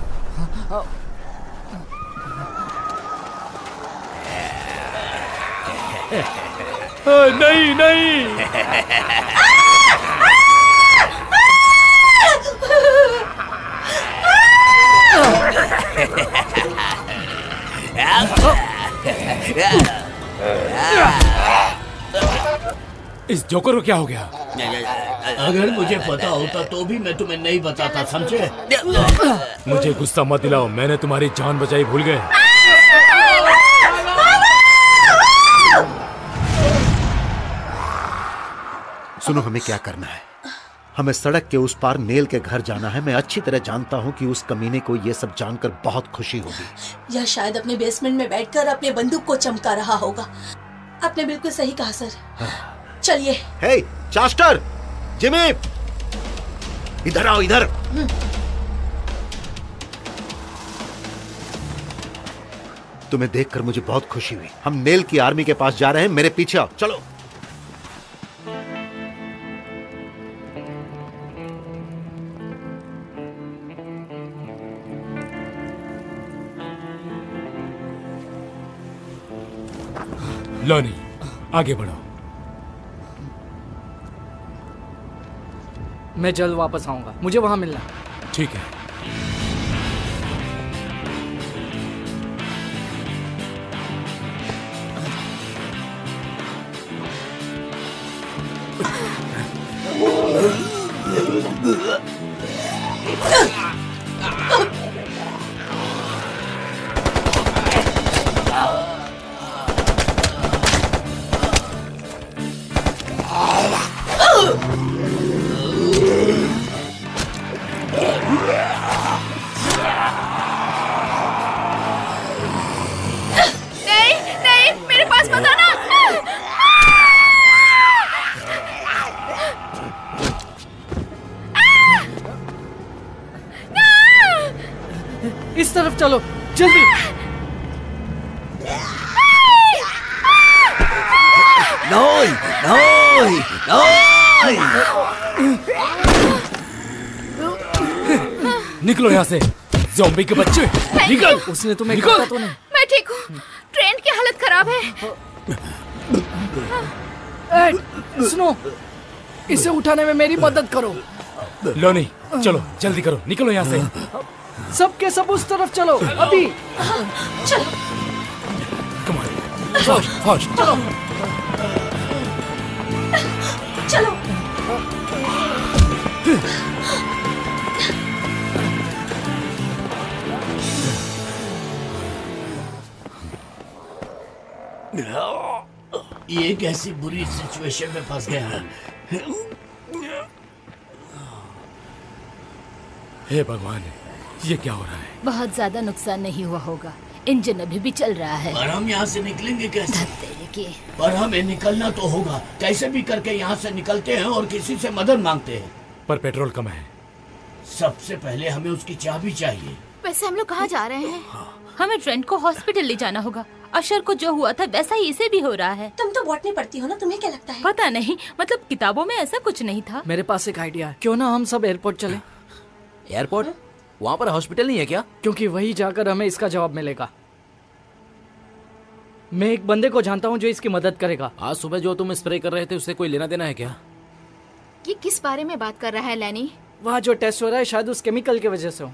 नहीं नहीं। इस जोकर को क्या हो गया? अगर मुझे पता होता तो भी मैं तुम्हें नहीं बताता, समझे? मुझे गुस्सा मत दिलाओ, मैंने तुम्हारी जान बचाई भूल गए। सुनो, हमें क्या करना है? हमें सड़क के उस पार नेल के घर जाना है। मैं अच्छी तरह जानता हूँ कि उस कमीने को ये सब जानकर बहुत खुशी होगी। या शायद अपने बेसमेंट में बैठकर अपने बंदूक को चमका रहा होगा। आपने बिल्कुल सही कहा सर। चलिए। हे चास्टर, जिमी, इधर आओ, इधर। तुम्हें देखकर मुझे बहुत खुशी हुई। हम नेल की आर्मी के पास जा रहे हैं, मेरे पीछे आओ, चलो। लॉनी, आगे बढ़ो। मैं जल्द वापस आऊंगा, मुझे वहां मिलना। ठीक है। इस तरफ चलो, जल्दी। नोई, नोई, नोई। निकलो यहाँ से, ज़ॉम्बी के बच्चे, निकल। उसने तुम्हें कहा तो नहीं? मैं ठीक हूँ, ट्रेन की हालत खराब है। सुनो, इसे उठाने में मेरी मदद करो। लोनी, चलो जल्दी करो, निकलो यहाँ से। सबके सब उस तरफ चलो, अभी। चलो। Come on, fast, fast. चलो। चलो। ये कैसी बुरी सिचुएशन में फंस गया है। हे भगवान, ये क्या हो रहा है? बहुत ज्यादा नुकसान नहीं हुआ होगा, इंजन अभी भी चल रहा है। पर हम यहाँ से निकलेंगे कैसे? की। पर हमें निकलना तो होगा, कैसे भी करके यहाँ से निकलते हैं और किसी से मदद मांगते हैं। पर पेट्रोल कम है। सबसे पहले हमें उसकी चाबी चाहिए। वैसे हम लोग कहाँ जा रहे हैं? हमें ट्रेंट को हॉस्पिटल ले जाना होगा। अशर को जो हुआ था वैसा ही इसे भी हो रहा है। तुम तो बॉटनी पढ़ती हो ना, तुम्हें क्या लगता है? पता नहीं, मतलब किताबों में ऐसा कुछ नहीं था। मेरे पास एक आइडिया है, क्यों ना हम सब एयरपोर्ट चलें? एयरपोर्ट? वहाँ पर हॉस्पिटल नहीं है क्या? क्योंकि वही जाकर हमें इसका जवाब मिलेगा। मैं एक बंदे को जानता हूँ जो इसकी मदद करेगा। आज सुबह जो तुम स्प्रे कर रहे थे उससे कोई लेना देना है क्या? ये किस बारे में बात कर रहा है लैनी? वहाँ जो टेस्ट हो रहा है शायद उस केमिकल की वजह से हो।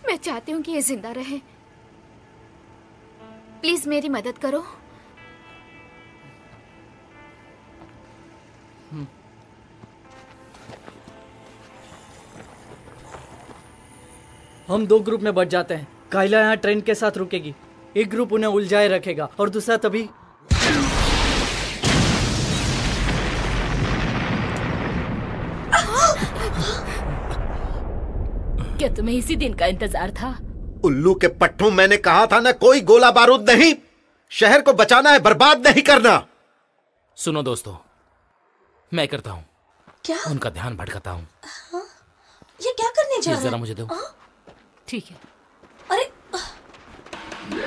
मैं चाहती हूँ कि ये जिंदा रहे। प्लीज मेरी मदद करो। हम दो ग्रुप में बट जाते हैं। काइला यहाँ ट्रेन के साथ रुकेगी, एक ग्रुप उन्हें उलझाए रखेगा और दूसरा तभी क्या तुम्हें इसी दिन का इंतजार था? उल्लू के पट्टू, मैंने कहा था ना, कोई गोला बारूद नहीं। शहर को बचाना है, बर्बाद नहीं करना। सुनो दोस्तों, मैं करता हूँ। क्या? उनका ध्यान भटकाता हूँ। ये क्या करने जा रहा है? जरा मुझे दो। ठीक है। अरे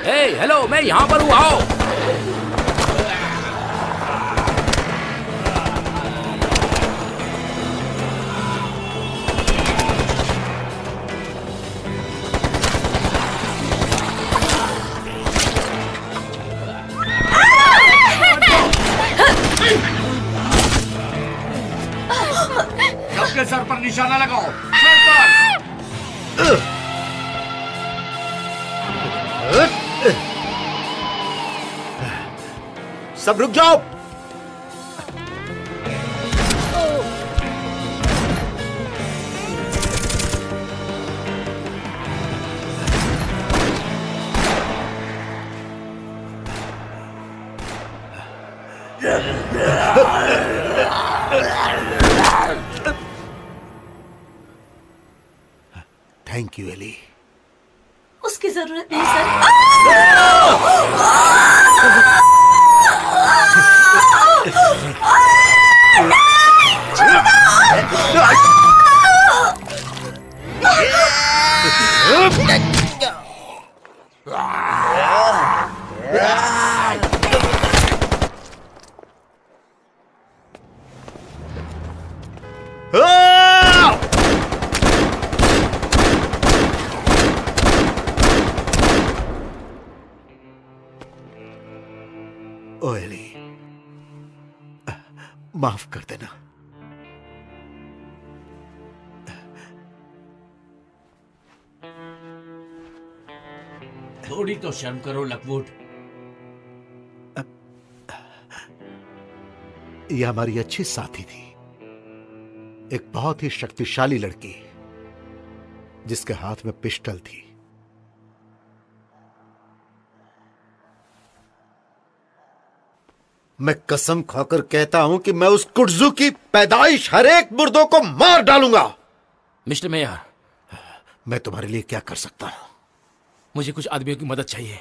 हे, हेलो, मैं यहाँ पर हूँ, आओ। सबके सर पर निशाना लगाओ, सर पर। सब रुक जाओ। Thank you Ellie. उसकी जरूरत नहीं सर। ओ एली, माफ कर देना। थोड़ी तो शर्म करो लकवुड। यह हमारी अच्छी साथी थी, एक बहुत ही शक्तिशाली लड़की जिसके हाथ में पिस्टल थी। मैं कसम खाकर कहता हूं कि मैं उस कुड्जू की पैदाइश हर एक मुर्दों को मार डालूंगा। मिस्टर मेयर, मैं तुम्हारे लिए क्या कर सकता हूं? मुझे कुछ आदमियों की मदद चाहिए।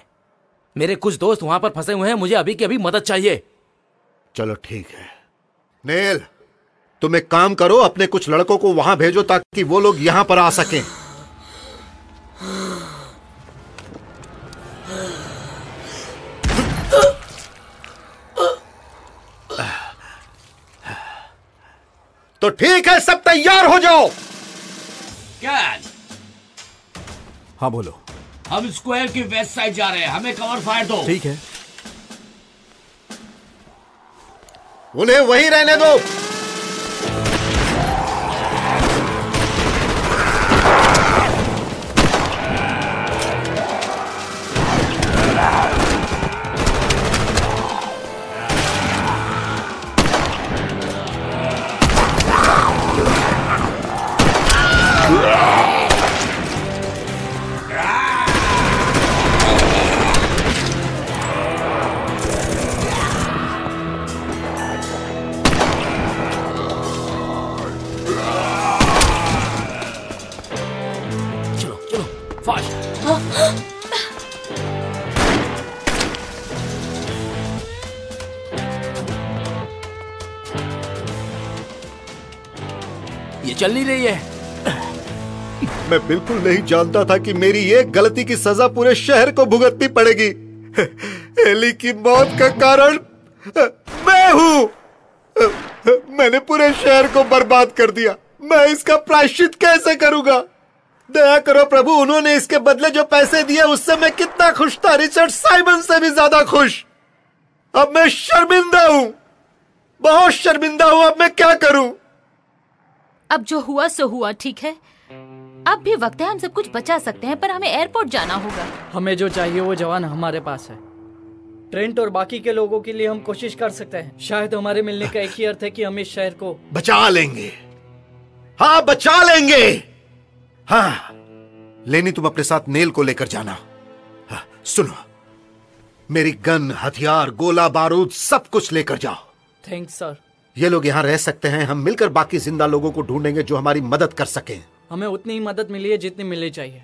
मेरे कुछ दोस्त वहां पर फंसे हुए हैं, मुझे अभी की अभी मदद चाहिए। चलो ठीक है। नेल, तुम एक काम करो, अपने कुछ लड़कों को वहां भेजो ताकि वो लोग यहां पर आ सकें। तो ठीक है, सब तैयार हो जाओ। क्या? हाँ बोलो। हम स्क्वायर की वेस्ट साइड जा रहे हैं, हमें कवर फायर दो। ठीक है। उन्हें वहीं रहने दो। ये चल नहीं रही है। मैं बिल्कुल नहीं जानता था कि मेरी एक गलती की सजा पूरे शहर को भुगतनी पड़ेगी। एली की मौत का कारण मैं हूं। मैंने पूरे शहर को बर्बाद कर दिया। मैं इसका प्रायश्चित कैसे करूंगा? दया करो प्रभु, उन्होंने इसके बदले जो पैसे दिए उससे मैं कितना खुश था, रिचर्ड साइमन से भी ज्यादा खुश। अब मैं शर्मिंदा हूं, बहुत शर्मिंदा हूं। अब मैं क्या करूं? अब जो हुआ सो हुआ, ठीक है। अब भी वक्त है, हम सब कुछ बचा सकते हैं, पर हमें एयरपोर्ट जाना होगा। हमें जो चाहिए वो जवान हमारे पास है। ट्रेंट और बाकी के लोगों के लिए हम कोशिश कर सकते हैं। शायद हमारे मिलने का एक ही अर्थ है कि हम इस शहर को बचा लेंगे। हाँ, बचा लेंगे। हाँ, लेनी तुम अपने साथ नेल को लेकर जाना। हाँ, सुनो, मेरी गन, हथियार, गोला बारूद सब कुछ लेकर जाओ। Thanks sir. ये लोग यहाँ रह सकते हैं, हम मिलकर बाकी जिंदा लोगों को ढूंढेंगे जो हमारी मदद कर सकें। हमें उतनी ही मदद मिली है जितनी मिलनी चाहिए।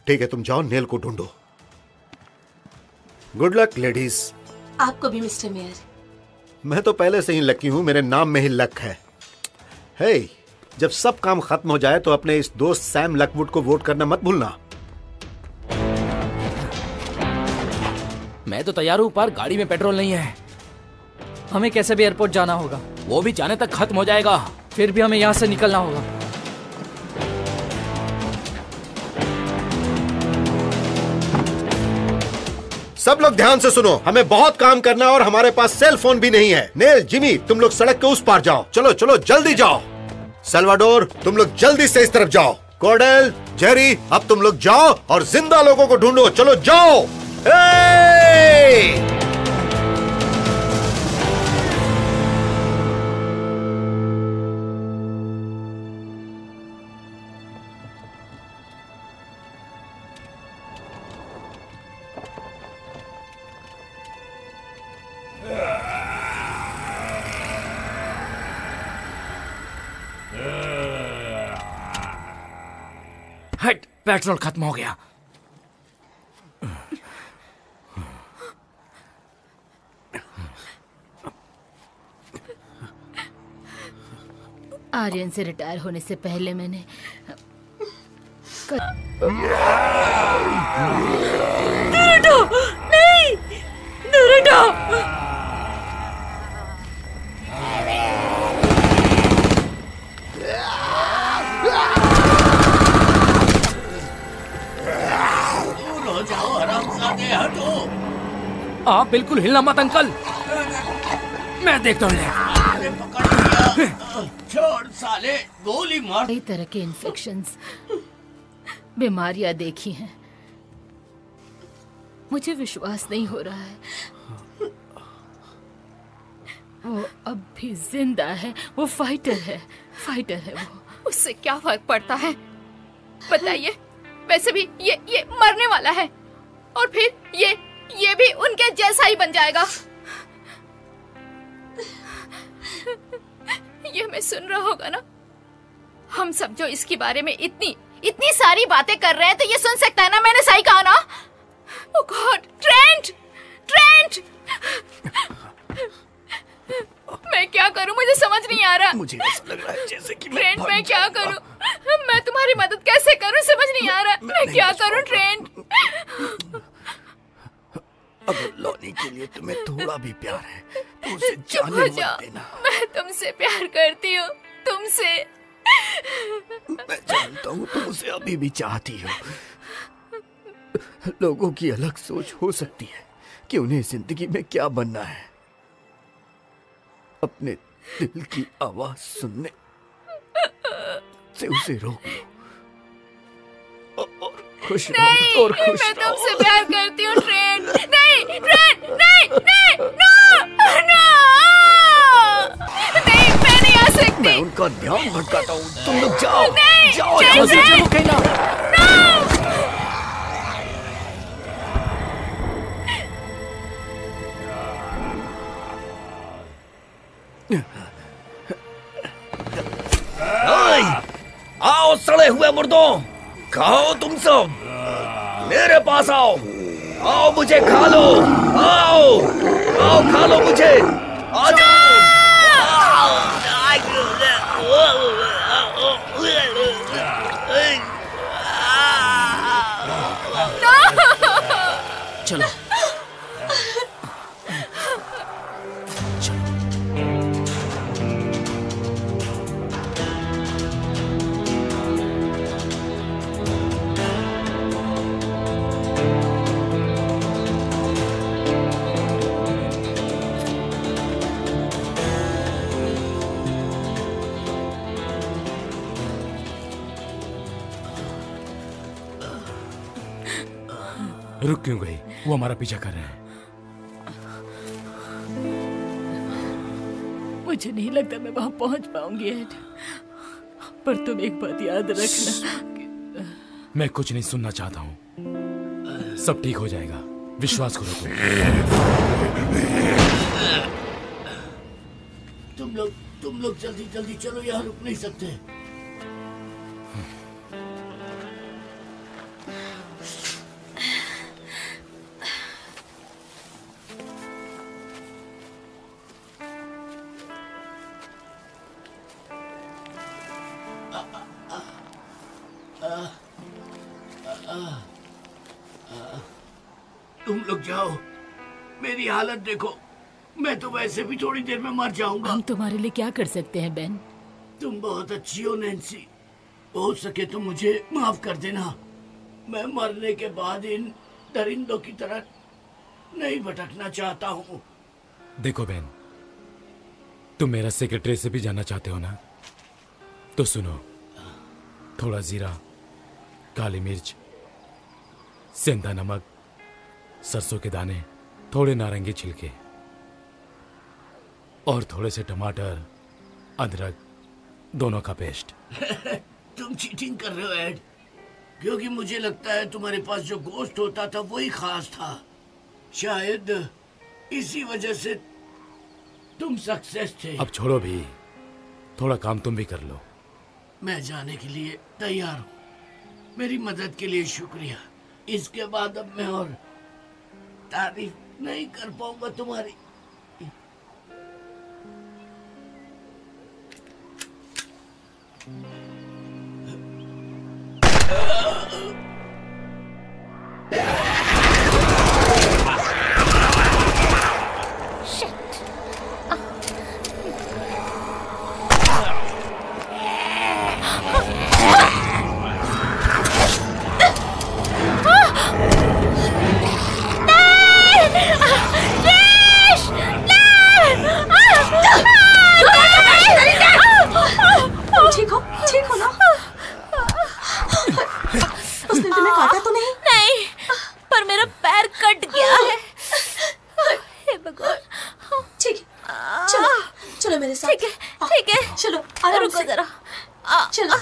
ठीक है, तुम जाओ, नेल को ढूंढो। Good luck ladies. आपको भी मिस्टर मेयर। मैं तो पहले से ही लकी हूं, मेरे नाम में ही लक है। हे, जब सब काम खत्म हो जाए तो अपने इस दोस्त सैम लकवुड को वोट करना मत भूलना। मैं तो तैयार हूं, पर गाड़ी में पेट्रोल नहीं है। हमें कैसे भी एयरपोर्ट जाना होगा। वो भी जाने तक खत्म हो जाएगा। फिर भी हमें यहाँ से निकलना होगा। सब लोग ध्यान से सुनो, हमें बहुत काम करना है और हमारे पास सेल फोन भी नहीं है। नेल, जिमी, तुम लोग सड़क के उस पार जाओ। चलो चलो, जल्दी जाओ। सल्वाडोर, तुम लोग जल्दी से इस तरफ जाओ। कोडेल, जेरी, अब तुम लोग जाओ और जिंदा लोगों को ढूंढो। चलो जाओ। पेट्रोल खत्म हो गया। आर्यन से रिटायर होने से पहले मैंने नहीं, दूर हटो। आप बिल्कुल हिलना मत अंकल, मैं देखता हूँ। छोड़ साले, गोली मार। कई तरह के इन्फेक्शंस, बीमारियां देखी हैं। मुझे विश्वास नहीं हो रहा है वो अब भी जिंदा है। वो फाइटर है वो। उससे क्या फर्क पड़ता है बताइए? वैसे भी ये मरने वाला है और फिर ये भी उनके जैसा ही बन जाएगा। ये मैं सुन रहा होगा ना? हम सब जो इसके बारे में इतनी सारी बातें कर रहे हैं तो ये सुन सकता है ना? मैंने सही कहा ना? ओह गॉड, ट्रेंट! मैं क्या करूं? मुझे समझ नहीं आ रहा। मुझे ऐसा लग रहा है जैसे कि ट्रेंट, मैं क्या करूं? मैं तुम्हारी मदद कैसे करूं? समझ नहीं आ रहा। मैं क्या करूं ट्रेंट? अगर लॉनी के लिए तुम्हें थोड़ा भी प्यार है तो उसे जाने मत देना। मैं तुमसे प्यार करती हूँ, तुमसे। मैं जानता हूँ तुम उसे अभी भी चाहती हो। लोगों की अलग सोच हो सकती है कि उन्हें जिंदगी में क्या बनना है। अपने दिल की आवाज सुनने से उसे रोक लो और खुश रहो। और खुश मैं तुमसे प्यार करती हूँ ट्रेंट। नहीं, मैं नहीं आ सकती। मैं उनका ध्यान भटकाता हूँ। तुम लोग जाओ। जाओ यहाँ से। आओ सड़े हुए मुर्दों, खाओ तुम सब, मेरे पास आओ। आओ मुझे खा लो। आओ खा लो मुझे। आ जाओ। चलो रुक क्यों गई? वो हमारा पीछा कर रहे हैं। मुझे नहीं लगता मैं वहां पहुंच पाऊंगी एड, पर तुम एक बात याद रखना। मैं कुछ नहीं सुनना चाहता हूँ। सब ठीक हो जाएगा, विश्वास करो तुम लोग जल्दी चलो, यहाँ रुक नहीं सकते। तुम लोग जाओ, मेरी हालत देखो, मैं तो वैसे भी थोड़ी देर में मर जाऊंगा। हम तुम्हारे लिए क्या कर सकते हैं बेन? तुम बहुत अच्छी हो नैन्सी, हो सके तो मुझे माफ कर देना। मैं मरने के बाद इन दरिंदों की तरह नहीं भटकना चाहता हूँ। देखो बहन, तुम मेरा सेक्रेटरी से भी जानना चाहते हो ना? तो सुनो, थोड़ा जीरा, काली मिर्च, सेंधा नमक, सरसों के दाने, थोड़े नारंगी छिलके और थोड़े से टमाटर, अदरक, दोनों का पेस्ट। तुम चीटिंग कर रहे हो एड, क्योंकि मुझे लगता है तुम्हारे पास जो गोश्त होता था वही खास था। शायद इसी वजह से तुम सक्सेस थे। अब छोड़ो भी, थोड़ा काम तुम भी कर लो। मैं जाने के लिए तैयार हूँ। मेरी मदद के लिए शुक्रिया। इसके बाद अब मैं और तारीफ नहीं कर पाऊंगा तुम्हारी। ठीक हो ना? उसने तुम्हें काटा तो नहीं? नहीं, पर मेरा पैर कट गया है। हे भगवान। ठीक है, चलो चलो मेरे साथ। ठीक है चलो आराम रुको से। जरा। चलो।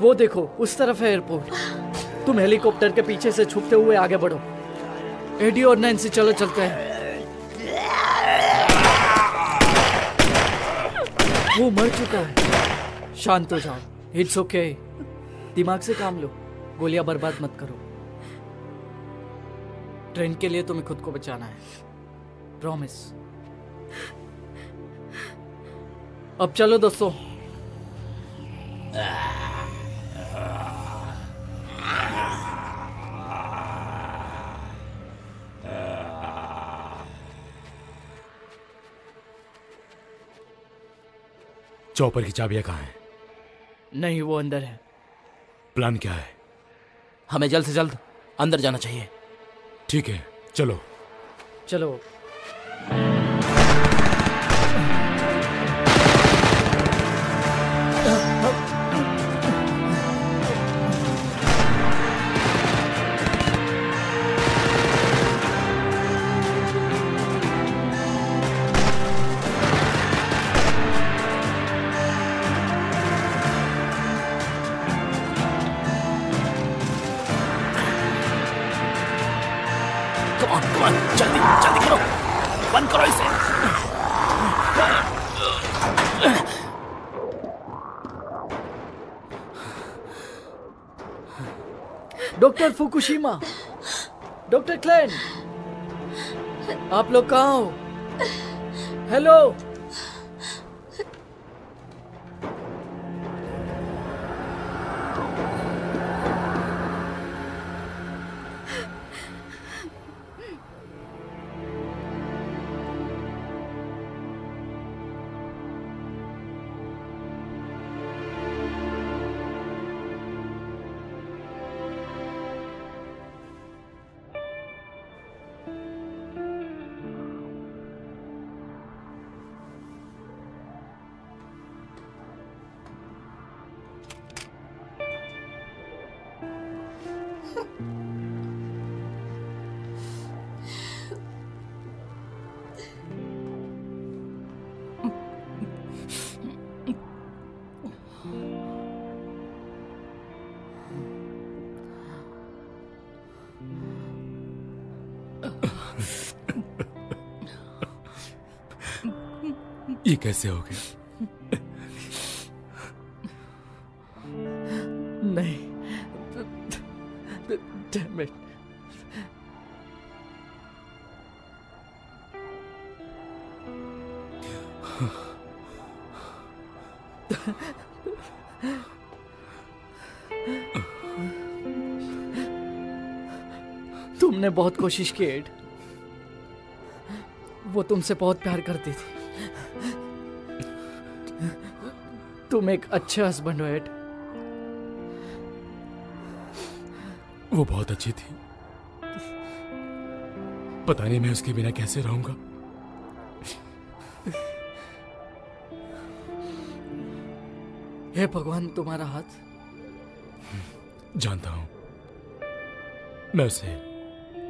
वो देखो, उस तरफ है एयरपोर्ट। तुम हेलीकॉप्टर के पीछे से छुपते हुए आगे बढ़ो। एडी और नैन्सी चलो चलते हैं। वो मर चुका है। शांत हो जाओ। It's okay. दिमाग से काम लो। गोलियां बर्बाद मत करो। ट्रेन के लिए तुम्हें खुद को बचाना है। प्रॉमिस। अब चलो दोस्तों। चौपर की चाबियां कहाँ हैं? नहीं, वो अंदर है। प्लान क्या है? हमें जल्द से जल्द अंदर जाना चाहिए। ठीक है, चलो चलो। जल्दी जल्दी करो, बंद करो इसे। डॉक्टर फुकुशिमा, डॉक्टर क्लेन, आप लोग कहाँ हो? हेलो। ये कैसे हो गया? नहीं, damn it. तुमने बहुत कोशिश की एड। वो तुमसे बहुत प्यार करती थी। तुम एक अच्छे हस्बैंड हो एड। वो बहुत अच्छी थी। पता नहीं मैं उसके बिना कैसे रहूंगा। हे भगवान, तुम्हारा हाथ। जानता हूं, मैं उसे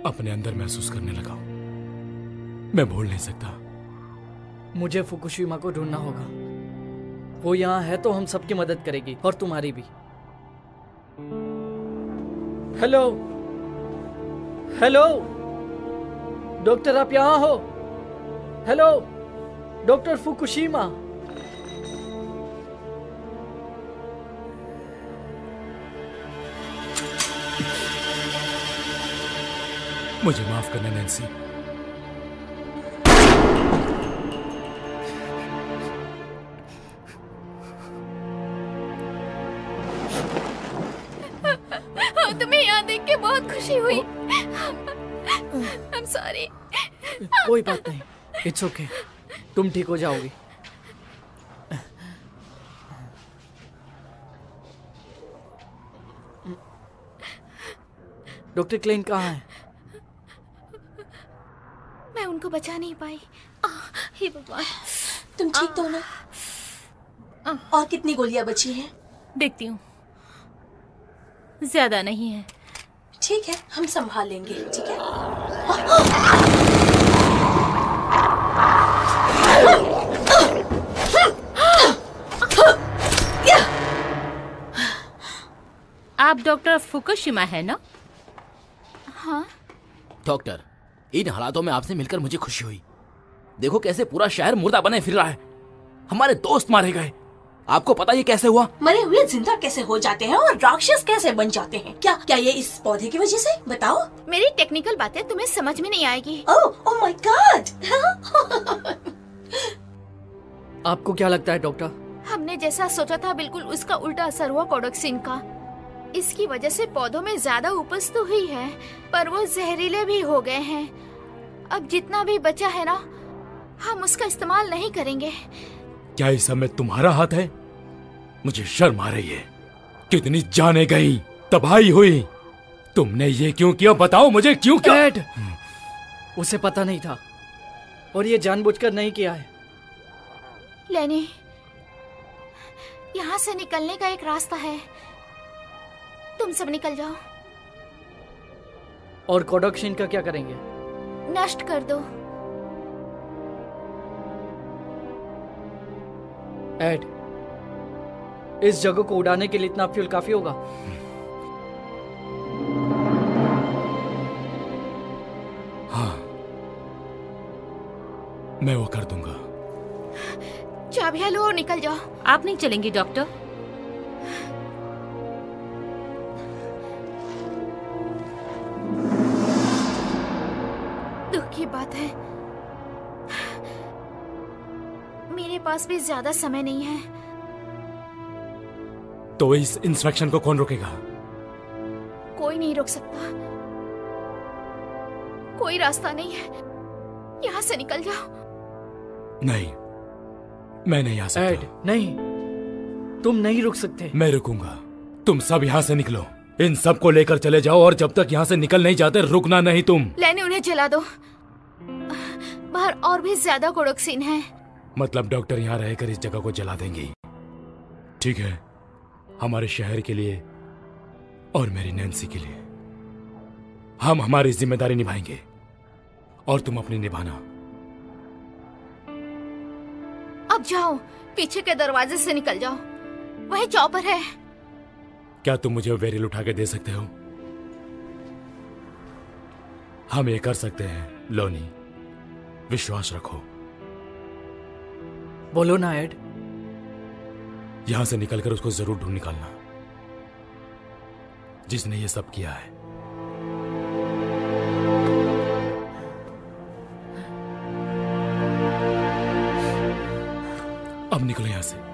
अपने अंदर महसूस करने लगा हूं। मैं भूल नहीं सकता। मुझे फुकुशिमा को ढूंढना होगा। वो यहाँ है तो हम सबकी मदद करेगी और तुम्हारी भी। हेलो हेलो डॉक्टर, आप यहाँ हो? Hello doctor Fukushima. मुझे माफ करना नैन्सी। तुम्हें यहाँ देख के बहुत खुशी हुई। I'm sorry। कोई बात नहीं, इट्स ओके, तुम ठीक हो जाओगी। डॉक्टर क्लेन कहाँ है? मैं उनको बचा नहीं पाई। हे भगवान। तुम ठीक तो ना? और कितनी गोलियां बची हैं? देखती हूँ, ज्यादा नहीं है। ठीक है, हम संभाल लेंगे। ठीक है। आप डॉक्टर फुकुशिमा है ना? हाँ। डॉक्टर, इन हालातों में आपसे मिलकर मुझे खुशी हुई। देखो कैसे पूरा शहर मुर्दा बने फिर रहा है। हमारे दोस्त मारे गए। आपको पता ये कैसे हुआ? मरे हुए जिंदा कैसे हो जाते हैं और राक्षस कैसे बन जाते हैं? क्या ये इस पौधे की वजह से? बताओ। मेरी टेक्निकल बातें तुम्हें समझ में नहीं आएगी। Oh my God. आपको क्या लगता है डॉक्टर? हमने जैसा सोचा था बिल्कुल उसका उल्टा असर हुआ कोडोक्सिन का। इसकी वजह से पौधों में ज्यादा उपज तो हुई है, पर वो जहरीले भी हो गए हैं। अब जितना भी बचा है ना, हम उसका इस्तेमाल नहीं करेंगे। क्या इस सब में तुम्हारा हाथ है? मुझे शर्म आ रही है। कितनी जाने गई, तबाही हुई। तुमने ये क्यों किया? बताओ मुझे क्यों किया? डैड, उसे पता नहीं था और ये जानबूझकर नहीं किया है। लेनी, यहाँ से निकलने का एक रास्ता है। तुम सब निकल जाओ। और कोडोक्सिन का क्या करेंगे? नष्ट कर दो। एड, इस जगह को उड़ाने के लिए इतना फ्यूल काफी होगा? हाँ, मैं वो कर दूंगा। चाबियां लो और निकल जाओ। आप नहीं चलेंगी डॉक्टर? दुख की बात है, मेरे पास भी ज्यादा समय नहीं है। तो इस इंस्पेक्शन को कौन रोकेगा? कोई नहीं रोक सकता। कोई रास्ता नहीं है। यहाँ से निकल जाओ। नहीं, मैं नहीं आ सकता। एड, नहीं, तुम नहीं रुक सकते। मैं रुकूंगा। तुम सब यहाँ से निकलो। इन सब को लेकर चले जाओ और जब तक यहाँ से निकल नहीं जाते रुकना नहीं तुम। लेनी, उन्हें जला दो। बाहर और भी ज्यादा कोडोक्सिन है। मतलब डॉक्टर यहाँ रहकर इस जगह को जला देंगी? ठीक है, हमारे शहर के लिए और मेरी नैन्सी के लिए हम हमारी जिम्मेदारी निभाएंगे और तुम अपनी निभाना। अब जाओ, पीछे के दरवाजे से निकल जाओ। वही चॉपर है। क्या तुम मुझे वेरिल उठा के दे सकते हो? हम ये कर सकते हैं लोनी, विश्वास रखो। बोलो ना एड। यहां से निकलकर उसको जरूर ढूंढ निकालना जिसने ये सब किया है। अब निकलो यहां से।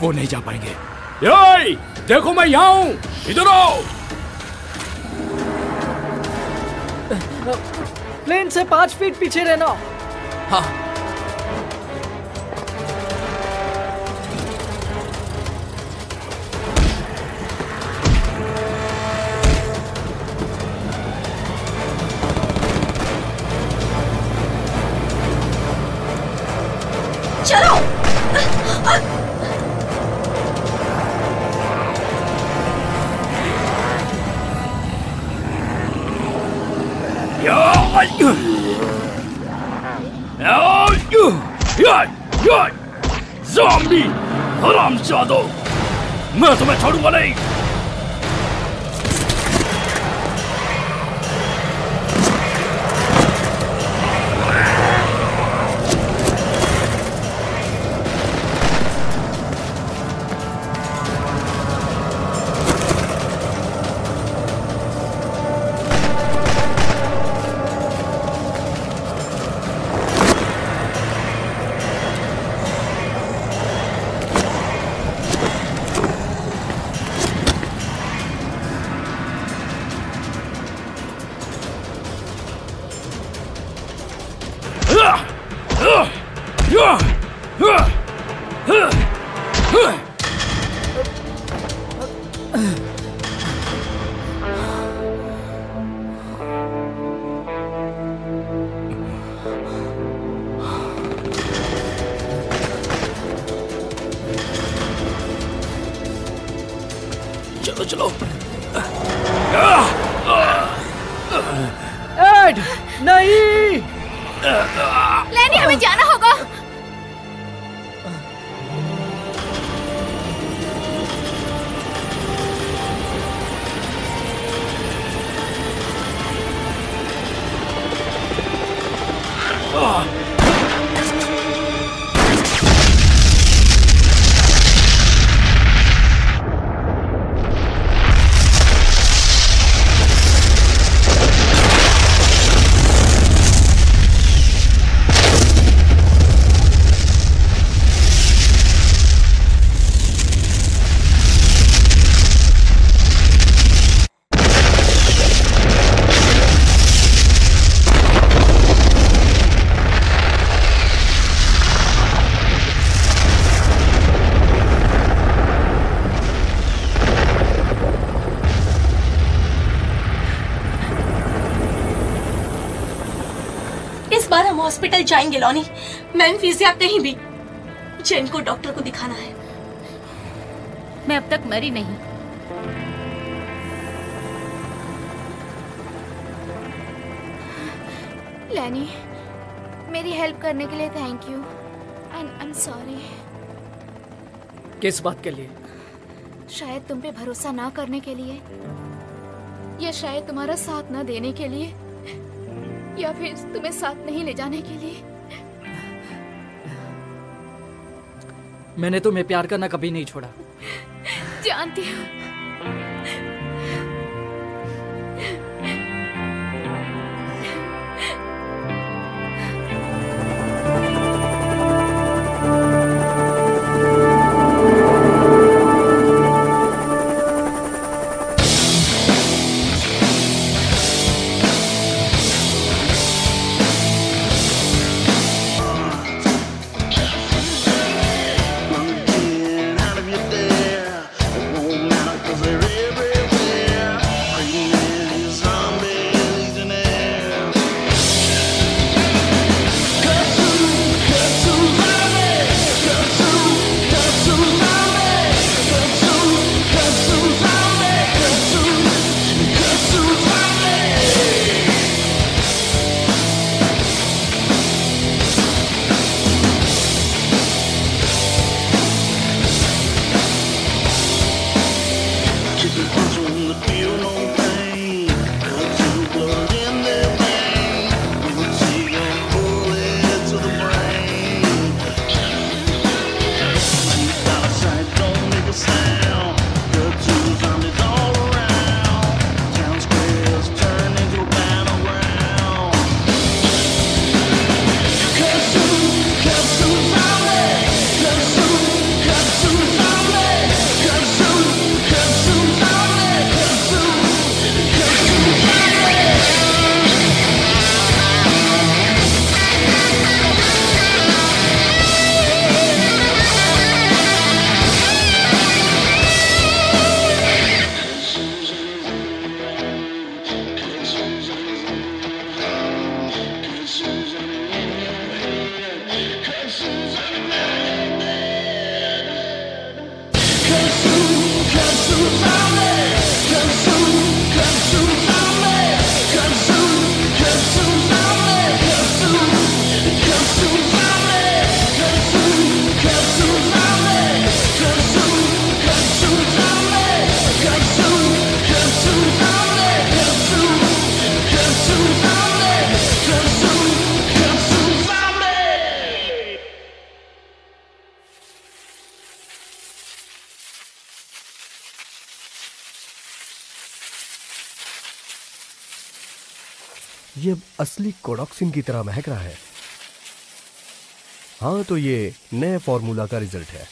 वो नहीं जा पाएंगे। ये देखो मैं यहाँ हूँ, इधर आओ। प्लेन से 5 फीट पीछे रहना। हाँ। चलो। ज़ॉम्बी हरामजादो, मैं तुम्हें छोड़ूंगा नहीं। चलो चलो। एड, नहीं। लैनी, हमें जाना होगा। हॉस्पिटल जाएंगे लॉनी, मेम्फिस या कहीं भी। जेन को डॉक्टर को दिखाना है। मैं अब तक मरी नहीं। लैनी, मेरी हेल्प करने के लिए thank you and I am sorry. किस बात के लिए? शायद तुम पे भरोसा ना करने के लिए, या शायद तुम्हारा साथ ना देने के लिए, या फिर तुम्हें साथ नहीं ले जाने के लिए। मैंने तुम्हें प्यार करना कभी नहीं छोड़ा। जानती हूँ। ये अब असली कोडॉक्सिन की तरह महक रहा है। हाँ, तो ये नए फॉर्मूला का रिजल्ट है।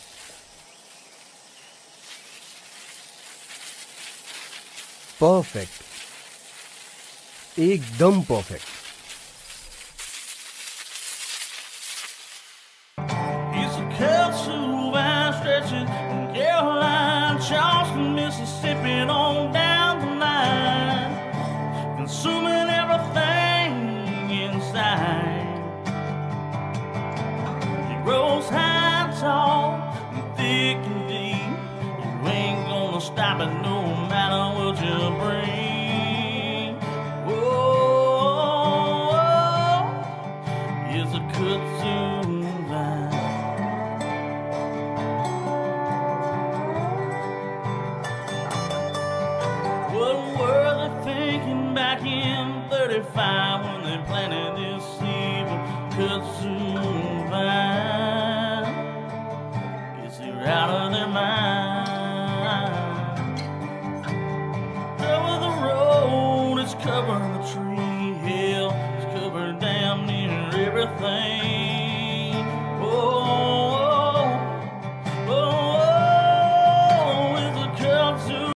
परफेक्ट, एकदम perfect. Charleston, Mississippi, on down the line, consuming everything inside. It grows high and tall, and thick and deep. You ain't gonna stop it no matter what you bring. Whoa, it's a kudzu vine. Back in 35 when they planted this evil kudzu vine. Guess they're out of their mind. Cover the road, it's covering the tree hill, it's covered damn near everything.